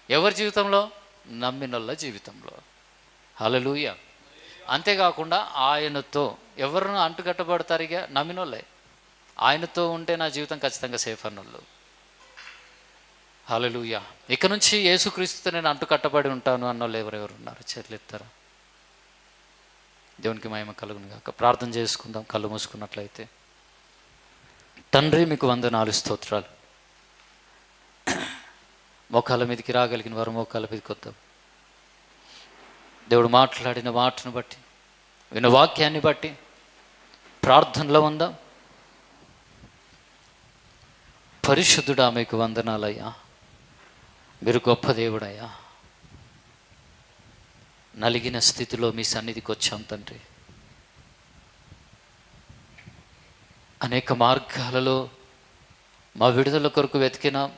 ఎవరి జీవితంలో? నమ్మినోళ్ళ జీవితంలో. హల్లెలూయా. అంతేకాకుండా ఆయనతో ఎవరిని అంటుకట్టబడతారు? ఇక నమ్మినోళ్ళే. ఆయనతో ఉంటే నా జీవితం ఖచ్చితంగా సేఫ్ అన్నోళ్ళు. హల్లెలూయా. ఇక నుంచి యేసుక్రీస్తుతో నేను అంటుకట్టబడి ఉంటాను అన్నోళ్ళు ఎవరెవరు ఉన్నారు? చేతులు ఎత్తారా? దేవునికి మహిమ కలుగును గాక. ప్రార్థన చేసుకుందాం కళ్ళు మూసుకున్నట్లయితే. తండ్రి, మీకు వందనాలు, స్తోత్రాలు. మోకాళ్ళ మీదకి రాగలిగిన వారు మోకాళ్ళ మీదకి వద్దాం. దేవుడు మాట్లాడిన మాటను బట్టి, విన్న వాక్యాన్ని బట్టి ప్రార్థనలో ఉందాం. పరిశుద్ధుడా, మీకు వందనాలయ్యా. మీరు గొప్ప దేవుడయ్యా. నలిగిన స్థితిలో మీ సన్నిధికి వచ్చాం తండ్రి. అనేక మార్గాలలో మా విడుదల కొరకు వెతికినాం,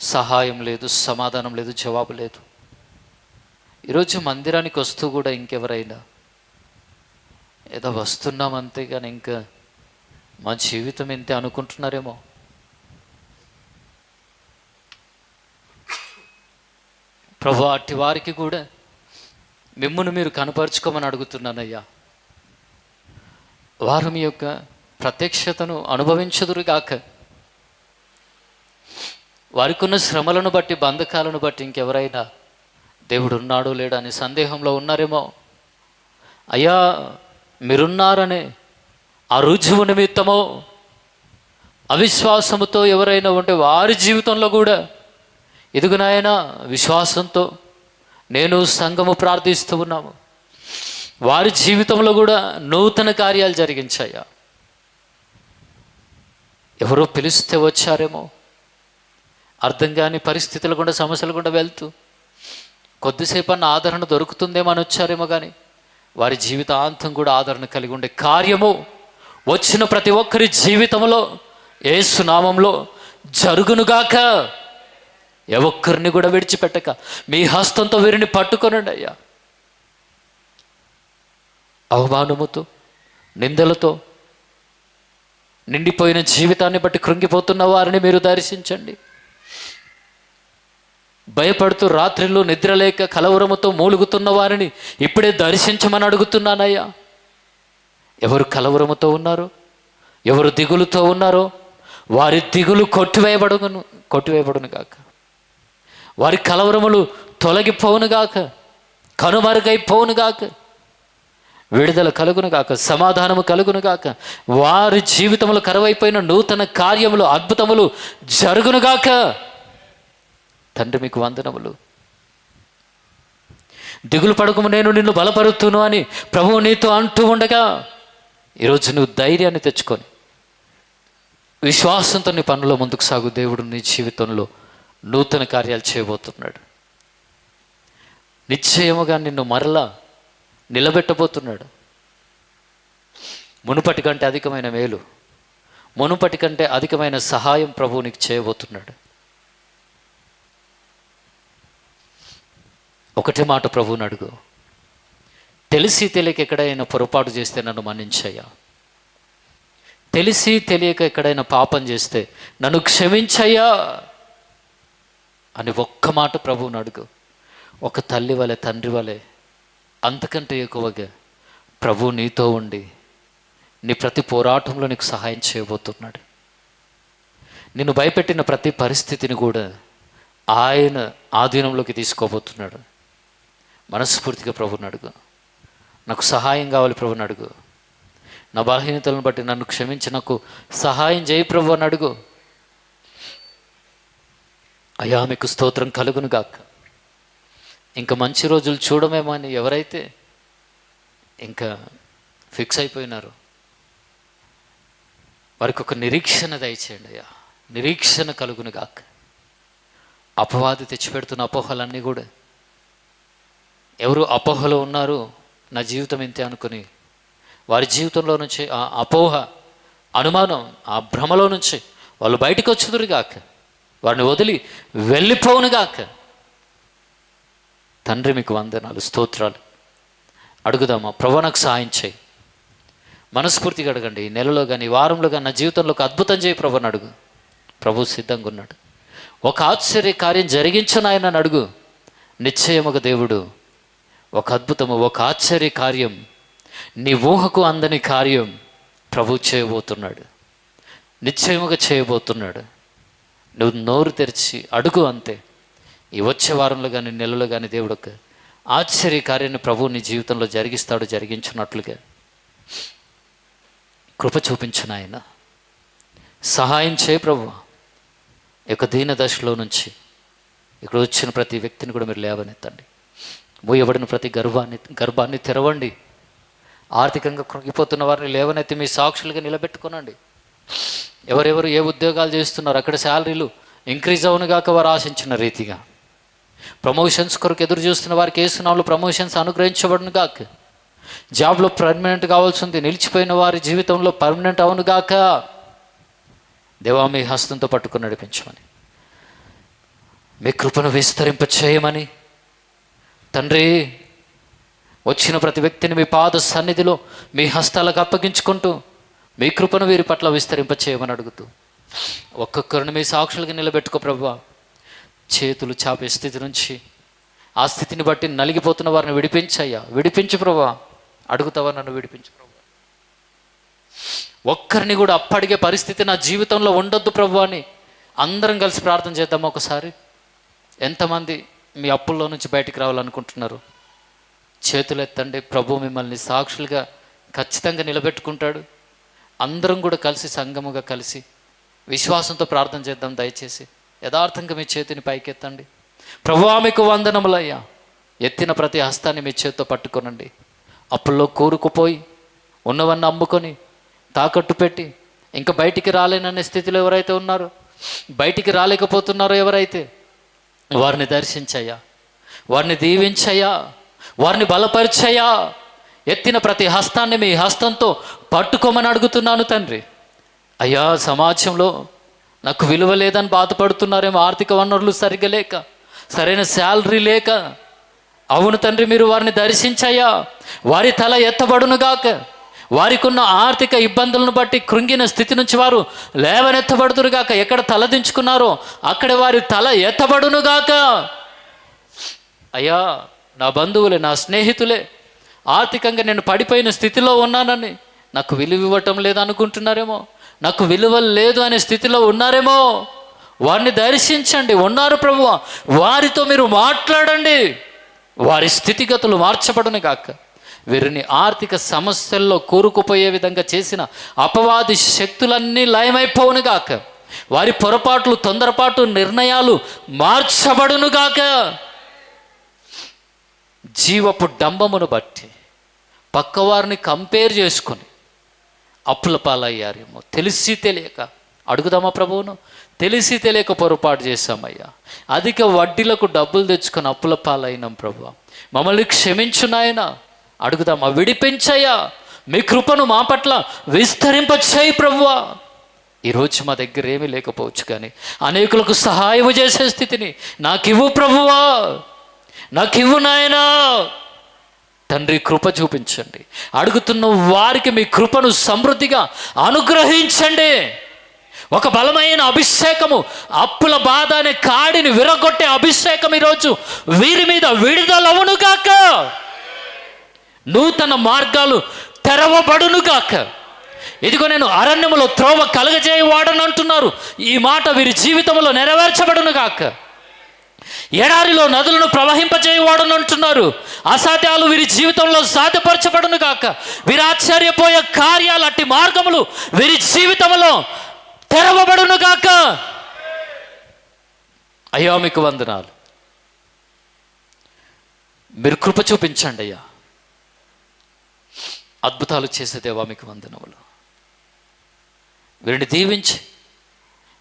సహాయం లేదు, సమాధానం లేదు, జవాబు లేదు. ఈరోజు మందిరానికి వస్తూ కూడా ఇంకెవరైనా ఏదో వస్తున్నాం అంతేగాని ఇంకా మా జీవితం ఇంతే అనుకుంటున్నారేమో. ప్రభు, అట్టి వారికి కూడా మిమ్మును మీరు కనపరుచుకోమని అడుగుతున్నానయ్యా. వారు మీ యొక్క ప్రత్యక్షతను అనుభవించుదురుగాక. వారికి ఉన్న శ్రమలను బట్టి, బంధకాలను బట్టి ఇంకెవరైనా దేవుడు ఉన్నాడో లేడా అని సందేహంలో ఉన్నారేమో. అయ్యా, మీరున్నారనే ఆ రుజువు నిమిత్తమో అవిశ్వాసముతో ఎవరైనా ఉంటే వారి జీవితంలో కూడా ఇదిగునాయన విశ్వాసంతో నేను సంఘము ప్రార్థిస్తూ ఉన్నాము. వారి జీవితంలో కూడా నూతన కార్యాలు జరిగించాయా. ఎవరో పిలిస్తే వచ్చారేమో, అర్థం కాని పరిస్థితులు గుండా, సమస్యలు గుండా వెళ్తూ కొద్దిసేపు అన్న ఆదరణ దొరుకుతుందేమో అని వచ్చారేమో, కానీ వారి జీవితాంతం కూడా ఆదరణ కలిగి ఉండే కార్యము వచ్చిన ప్రతి ఒక్కరి జీవితంలో యేసు నామంలో జరుగునుగాక. ఏ ఒక్కరిని కూడా విడిచిపెట్టక మీ హస్తంతో వీరిని పట్టుకొనండి అయ్యా. అవమానముతో, నిందలతో నిండిపోయిన జీవితాన్ని బట్టి కృంగిపోతున్న వారిని మీరు దర్శించండి. భయపడుతూ రాత్రిలో నిద్రలేక కలవరముతో మూలుగుతున్న వారిని ఇప్పుడే దర్శించమని అడుగుతున్నానయ్యా. ఎవరు ఉన్నారో, ఎవరు దిగులుతో ఉన్నారో వారి దిగులు కొట్టివేయబడును గాక. వారి కలవరములు తొలగిపోవును గాక, కనుమరుగైపోవును గాక. విడుదల కలుగును గాక, సమాధానము కలుగును గాక. వారి జీవితములు కరువైపోయిన నూతన కార్యములు, అద్భుతములు జరుగును గాక. తండ్రి మీకు వందనములు. దిగులు పడకము, నేను నిన్ను బలపరుతును అని ప్రభువు నీతో అంటూ ఉండగా ఈరోజు నువ్వు ధైర్యాన్ని తెచ్చుకొని విశ్వాసంతో నీ పనుల్లో ముందుకు సాగు. దేవుడు నీ జీవితంలో నూతన కార్యాలు చేయబోతున్నాడు. నిశ్చయముగా నిన్ను మరలా నిలబెట్టబోతున్నాడు. మునుపటి కంటే అధికమైన మేలు, మునుపటి కంటే అధికమైన సహాయం ప్రభువు నీకు చేయబోతున్నాడు. ఒకటే మాట ప్రభువుని అడుగు. తెలిసి తెలియక ఎక్కడైనా పొరపాటు చేస్తే నన్ను మన్నించయ్యా. తెలిసి తెలియక ఎక్కడైనా పాపం చేస్తే నన్ను క్షమించయ్యా అని ఒక్క మాట ప్రభువుని అడుగు. ఒక తల్లి వలె, తండ్రి వలె, అంతకంటే ఎక్కువగా ప్రభువు నీతో ఉండి నీ ప్రతి పోరాటంలో నీకు సహాయం చేయబోతున్నాడు. నిన్ను భయపెట్టిన ప్రతి పరిస్థితిని కూడా ఆయన ఆధీనంలోకి తీసుకోబోతున్నాడు. మనస్ఫూర్తిగా ప్రభువుని అడుగు. నాకు సహాయం కావాలి ప్రభువుని అడుగు. నా బలహీనతలను బట్టి నన్ను క్షమించి నాకు సహాయం చేయి ప్రభు అని అడుగు. అయ్యా మీకు స్తోత్రం కలుగును గాక. ఇంకా మంచి రోజులు చూడమేమో అని ఎవరైతే ఇంకా ఫిక్స్ అయిపోయినారో వారికి ఒక నిరీక్షణ దయచేయండి అయ్యా. నిరీక్షణ కలుగును గాక. అపవాది తెచ్చిపెడుతున్న అపోహలన్నీ కూడా, ఎవరు అపోహలో ఉన్నారు నా జీవితం ఇంతే అనుకుని వారి జీవితంలో నుంచి ఆ అపోహ, అనుమానం, ఆ భ్రమలో నుంచి వాళ్ళు బయటకు వచ్చుదురు గాక. వారిని వదిలి వెళ్ళిపోవును గాక. తండ్రి మీకు వందనాలు, స్తోత్రాలు. అడుగుదామా ప్రభు నాకు సహాయం చేయి. మనస్ఫూర్తిగా అడగండి. ఈ నెలలో కానీ, వారంలో కానీ నా జీవితంలో ఒక అద్భుతం చేయి ప్రభు అని అడుగు. ప్రభు సిద్ధంగా ఉన్నాడు. ఒక ఆశ్చర్య కార్యం జరిగించను ఆయన అడుగు. నిశ్చయముగ దేవుడు ఒక అద్భుతము, ఒక ఆశ్చర్య కార్యం, నీ ఊహకు అందని కార్యం ప్రభు చేయబోతున్నాడు. నిశ్చయముగా చేయబోతున్నాడు. నువ్వు నోరు తెరిచి అడుగు అంతే. ఈ వచ్చే వారంలో కానీ, నెలలో కానీ దేవుడు ఒక ఆశ్చర్య కార్యాన్ని ప్రభు నీ జీవితంలో జరిగిస్తాడు. జరిగించున్నట్లుగా కృప చూపించిన ఆయన సహాయం చేయి ప్రభు. యొక్క దీన దశలో నుంచి ఇక్కడ వచ్చిన ప్రతి వ్యక్తిని కూడా మీరు లేవనెత్తండి. మూయబడిన ప్రతి గర్భాన్ని తెరవండి. ఆర్థికంగా కృంగిపోతున్న వారిని లేవనెత్తి మీ సాక్షులుగా నిలబెట్టుకోనండి. ఎవరెవరు ఏ ఉద్యోగాలు చేస్తున్నారు అక్కడ శాలరీలు ఇంక్రీజ్ అవునుగాక వారు ఆశించిన రీతిగా. ప్రమోషన్స్ కొరకు ఎదురు చూస్తున్న వారికి ఏసునామములో ప్రమోషన్స్ అనుగ్రహించబడును గాక. జాబ్లో పర్మనెంట్ కావాల్సింది నిలిచిపోయిన వారి జీవితంలో పర్మనెంట్ అవునుగాక. దేవా మీ హస్తంతో పట్టుకుని నడిపించమని, మీ కృపను విస్తరింప చేయమని తండ్రి, వచ్చిన ప్రతి వ్యక్తిని మీ పాద సన్నిధిలో మీ హస్తాలకు అప్పగించుకుంటూ మీ కృపను వీరి పట్ల విస్తరింప చేయమని అడుగుతూ ఒక్కొక్కరిని మీ సాక్షులుగా నిలబెట్టుకో ప్రభువా. చేతులు చాపే స్థితి నుంచి, ఆ స్థితిని బట్టి నలిగిపోతున్న వారిని విడిపించయ్యా. విడిపించు ప్రభువా. అడుగుతావా నన్ను విడిపించు ప్రభువా. ఒక్కరిని కూడా అప్పడిగే పరిస్థితి నా జీవితంలో ఉండొద్దు ప్రభువా అని అందరం కలిసి ప్రార్థన చేద్దాం ఒకసారి. ఎంతమంది మీ అప్పుల్లో నుంచి బయటికి రావాలనుకుంటున్నారు? చేతులు ఎత్తండి. ప్రభు మిమ్మల్ని సాక్షులుగా ఖచ్చితంగా నిలబెట్టుకుంటాడు. అందరం కూడా కలిసి, సంఘముగా కలిసి విశ్వాసంతో ప్రార్థన చేద్దాం. దయచేసి యథార్థంగా మీ చేతిని పైకెత్తండి. ప్రభువా మీకు వందనములయ్యా. ఎత్తిన ప్రతి హస్తాన్ని మీ చేతితో పట్టుకోనండి. అప్పుల్లో కూరుకుపోయి ఉన్నవన్నీ అమ్ముకొని తాకట్టు పెట్టి ఇంకా బయటికి రాలేననే స్థితిలో ఎవరైతే ఉన్నారో, బయటికి రాలేకపోతున్నారో ఎవరైతే, వారిని దర్శించయ్యా, వారిని దీవించయ్యా, వారిని బలపరిచయ్యా. ఎత్తిన ప్రతి హస్తాన్ని మీ హస్తంతో పట్టుకోమని అడుగుతున్నాను తండ్రి. అయ్యా, సమాజంలో నాకు విలువ లేదని బాధపడుతున్నారేమో, ఆర్థిక వనరులు సరిగ్గా లేక, సరైన శాలరీ లేక. అవును తండ్రి, మీరు వారిని దర్శించయ్యా. వారి తల ఎత్తబడునుగాక. వారికి ఉన్న ఆర్థిక ఇబ్బందులను బట్టి కృంగిన స్థితి నుంచి వారు లేవనెత్తబడుతురుగాక. ఎక్కడ తలదించుకున్నారో అక్కడ వారి తల ఎత్తబడునుగాక. అయ్యా, నా బంధువులే, నా స్నేహితులే ఆర్థికంగా నేను పడిపోయిన స్థితిలో ఉన్నానని, నాకు విలువ ఇవ్వటం లేదనుకుంటున్నారేమో, నాకు విలువ లేదు అనే స్థితిలో ఉన్నారేమో. వారిని దర్శించండి. ఉన్నారు ప్రభువా, వారితో మీరు మాట్లాడండి. వారి స్థితిగతులు మార్చబడును గాక. వీరిని ఆర్థిక సమస్యల్లో కూరుకుపోయే విధంగా చేసిన అపవాది శక్తులన్నీ లయమైపోవును గాక. వారి పొరపాట్లు, తొందరపాటు నిర్ణయాలు మార్చబడును గాక. జీవపు డంబమును బట్టి పక్కవారిని కంపేర్ చేసుకొని అప్పుల పాలయ్యారేమో, తెలిసి తెలియక. అడుగుదామా ప్రభువును? తెలిసి తెలియక పొరపాటు చేశామయ్యా. అధిక వడ్డీలకు డబ్బులు తెచ్చుకొని అప్పుల పాలైనాం ప్రభువా, మమ్మల్ని క్షమించు నాయనా. అడుగుదామా? విడిపించయ్యా, మీ కృపను మా పట్ల విస్తరింపచేయి ప్రభువా. ఈరోజు మా దగ్గర ఏమీ లేకపోవచ్చు, కానీ అనేకులకు సహాయం చేసే స్థితిని నాకివ్వు ప్రభువా, నాకివ్వు నాయనా. తండ్రి, కృప చూపించండి. అడుగుతున్న వారికి మీ కృపను సమృద్ధిగా అనుగ్రహించండి. ఒక బలమైన అభిషేకము, అప్పుల బాధ అనే కాడిని విరగొట్టే అభిషేకం ఈరోజు వీరి మీద విడుదలవునుగాక. నూతన మార్గాలు తెరవబడునుగాక. ఇదిగో నేను అరణ్యములో త్రోవ కలగజేయవాడని అంటున్నారు. ఈ మాట వీరి జీవితంలో నెరవేర్చబడునుగాక. ఎడారిలో నదులను ప్రవహింపజేయవాడని అంటున్నారు. అసాధ్యాలు వీరి జీవితంలో సాధ్యపరచబడును గాక. వీరి ఆశ్చర్యపోయే కార్యాలు, అట్టి మార్గములు వీరి జీవితంలో తెరవబడును గాక. అయ్యా, మీకు వందనాలు. మీరు కృప చూపించండి అయ్యా. అద్భుతాలు చేసే దేవా, మీకు వందనములు. వీరిని దీవించి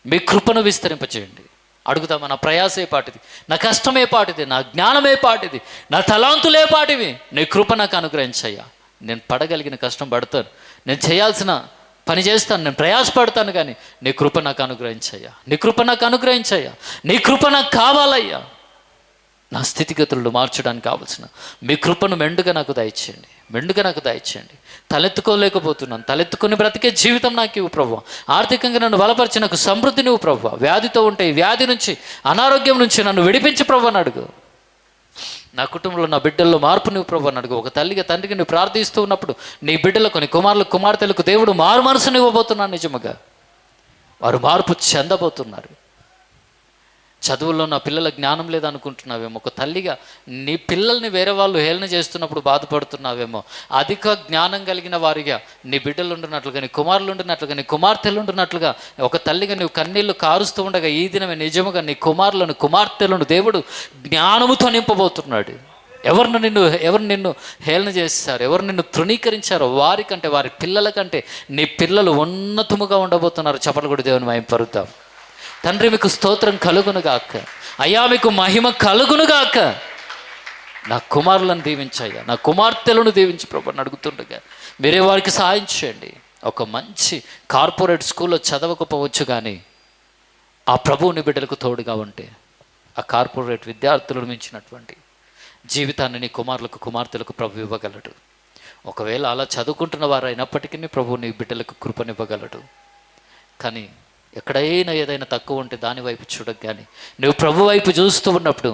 మీ కృపను విస్తరింపచేయండి. అడుగుతామా? నా ప్రయాసే పాటిది, నా కష్టమే పాటిది, నా జ్ఞానమే పాటిది, నా తలాంతులే పాటివి. నీ కృప నాకు అనుగ్రహించయ్యా. నేను పడగలిగిన కష్టం పడతాను, నేను చేయాల్సిన పని చేస్తాను, నేను ప్రయాసపడతాను, కానీ నీ కృప నాకు అనుగ్రహించయ్యా. నీ కృప నాకు అనుగ్రహించయ్యా. నీ కృప నాకు కావాలయ్యా. నా స్థితిగతులను మార్చడానికి కావాల్సిన మీ కృపను మెండుగా నాకు దయచేయండి, మెండుగా నాకు దయచేయండి. తలెత్తుకోలేకపోతున్నాను, తలెత్తుకుని బ్రతికే జీవితం నాకు ఇవ్వు ప్రభువా. ఆర్థికంగా నన్ను బలపరిచి నాకు సమృద్ధి నువ్వు ప్రభువా. వ్యాధితో ఉంటే ఈ వ్యాధి నుంచి, అనారోగ్యం నుంచి నన్ను విడిపించి ప్రభువా అని అడుగు. నా కుటుంబంలో, నా బిడ్డల్లో మార్పు నువ్వు ప్రభువా అని అడుగు. ఒక తల్లిగా తండ్రికి నువ్వు ప్రార్థిస్తూ ఉన్నప్పుడు నీ బిడ్డలకు, నీ కుమారులకు, కుమార్తెలకు దేవుడు మారు మనసును ఇవ్వబోతున్నాను. నిజముగా వారు మార్పు చెందబోతున్నారు. చదువుల్లో నా పిల్లల జ్ఞానం లేదనుకుంటున్నావేమో. ఒక తల్లిగా నీ పిల్లల్ని వేరే వాళ్ళు హేళన చేస్తున్నప్పుడు బాధపడుతున్నావేమో. అధిక జ్ఞానం కలిగిన వారిగా నీ బిడ్డలు ఉంటున్నట్లుగా, నీ కుమారులు ఉంటున్నట్లుగా, నీ కుమార్తెలు ఉంటున్నట్లుగా ఒక తల్లిగా నువ్వు కన్నీళ్లు కారుస్తూ ఉండగా ఈ దినమే నిజముగా నీ కుమారులను, కుమార్తెలను దేవుడు జ్ఞానముతో నింపబోతున్నాడు. ఎవరు నిన్ను హేళన చేస్తారు, ఎవరు నిన్ను తృణీకరించారో వారికంటే, వారి పిల్లల కంటే నీ పిల్లలు ఉన్నతముగా ఉండబోతున్నారు. చప్పట్లు కూడా దేవుని మహిమపరుద్దాం. తండ్రి, మీకు స్తోత్రం కలుగునుగాక. అయ్యా, మీకు మహిమ కలుగునుగాక. నా కుమారులను దీవించయ్యా, నా కుమార్తెలను దీవించి ప్రభుని అడుగుతుండగా మీరే వారికి సహాయం చేయండి. ఒక మంచి కార్పొరేట్ స్కూల్లో చదవకపోవచ్చు, కానీ ఆ ప్రభువుని బిడ్డలకు తోడుగా ఉంటే ఆ కార్పొరేట్ విద్యార్థులను మించినటువంటి జీవితాన్ని నీ కుమారులకు, కుమార్తెలకు ప్రభు ఇవ్వగలడు. ఒకవేళ అలా చదువుకుంటున్న వారు అయినప్పటికీ ప్రభు నీ బిడ్డలకు కృపనివ్వగలడు. కానీ ఎక్కడైనా ఏదైనా తక్కువ ఉంటే దాని వైపు చూడకు, కానీ నువ్వు ప్రభు వైపు చూస్తూ ఉన్నప్పుడు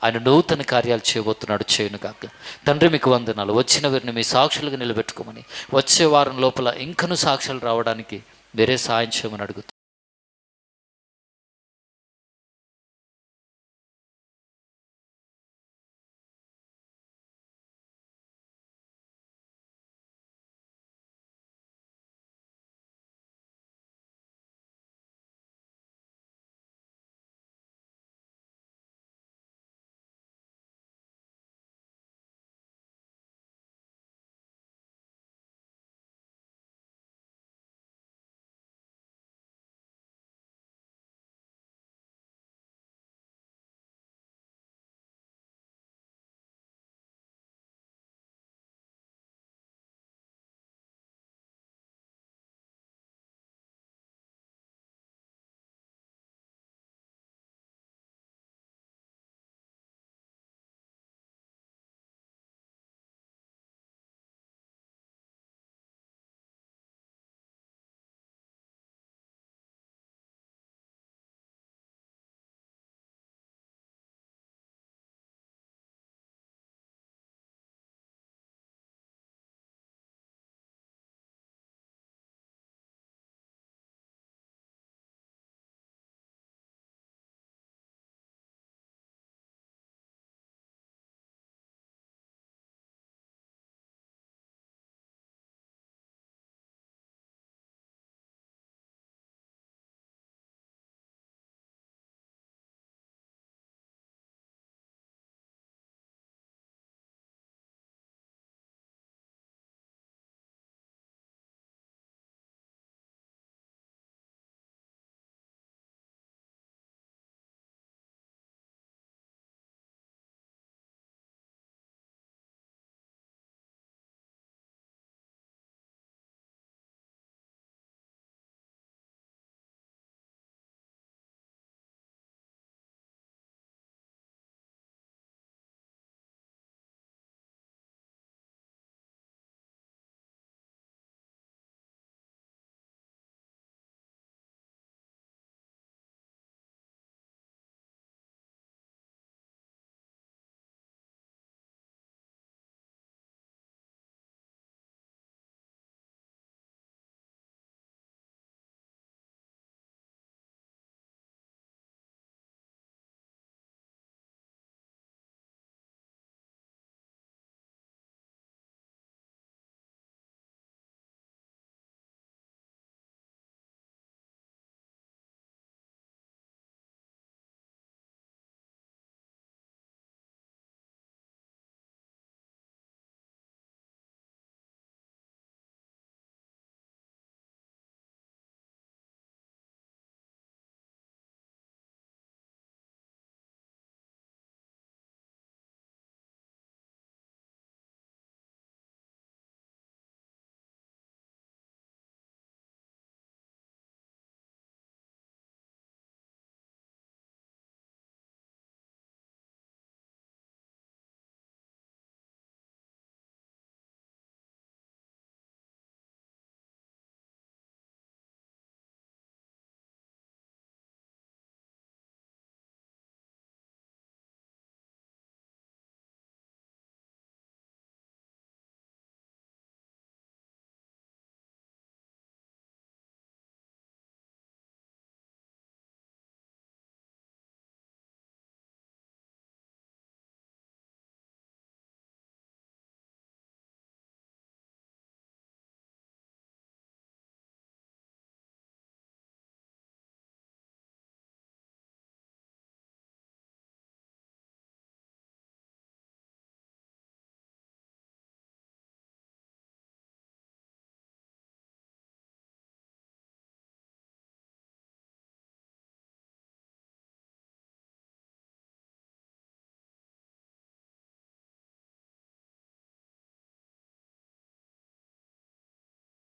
ఆయన నూతన కార్యాలు చేయబోతున్నాడు. చేయనుగాక. తండ్రి, మీకు వందనాలు. వచ్చిన వీరిని మీ సాక్షులుగా నిలబెట్టుకోమని, వచ్చే వారం లోపల ఇంకనూ సాక్ష్యాలు రావడానికి మీరే సాయం చేయమని అడుగుతాను.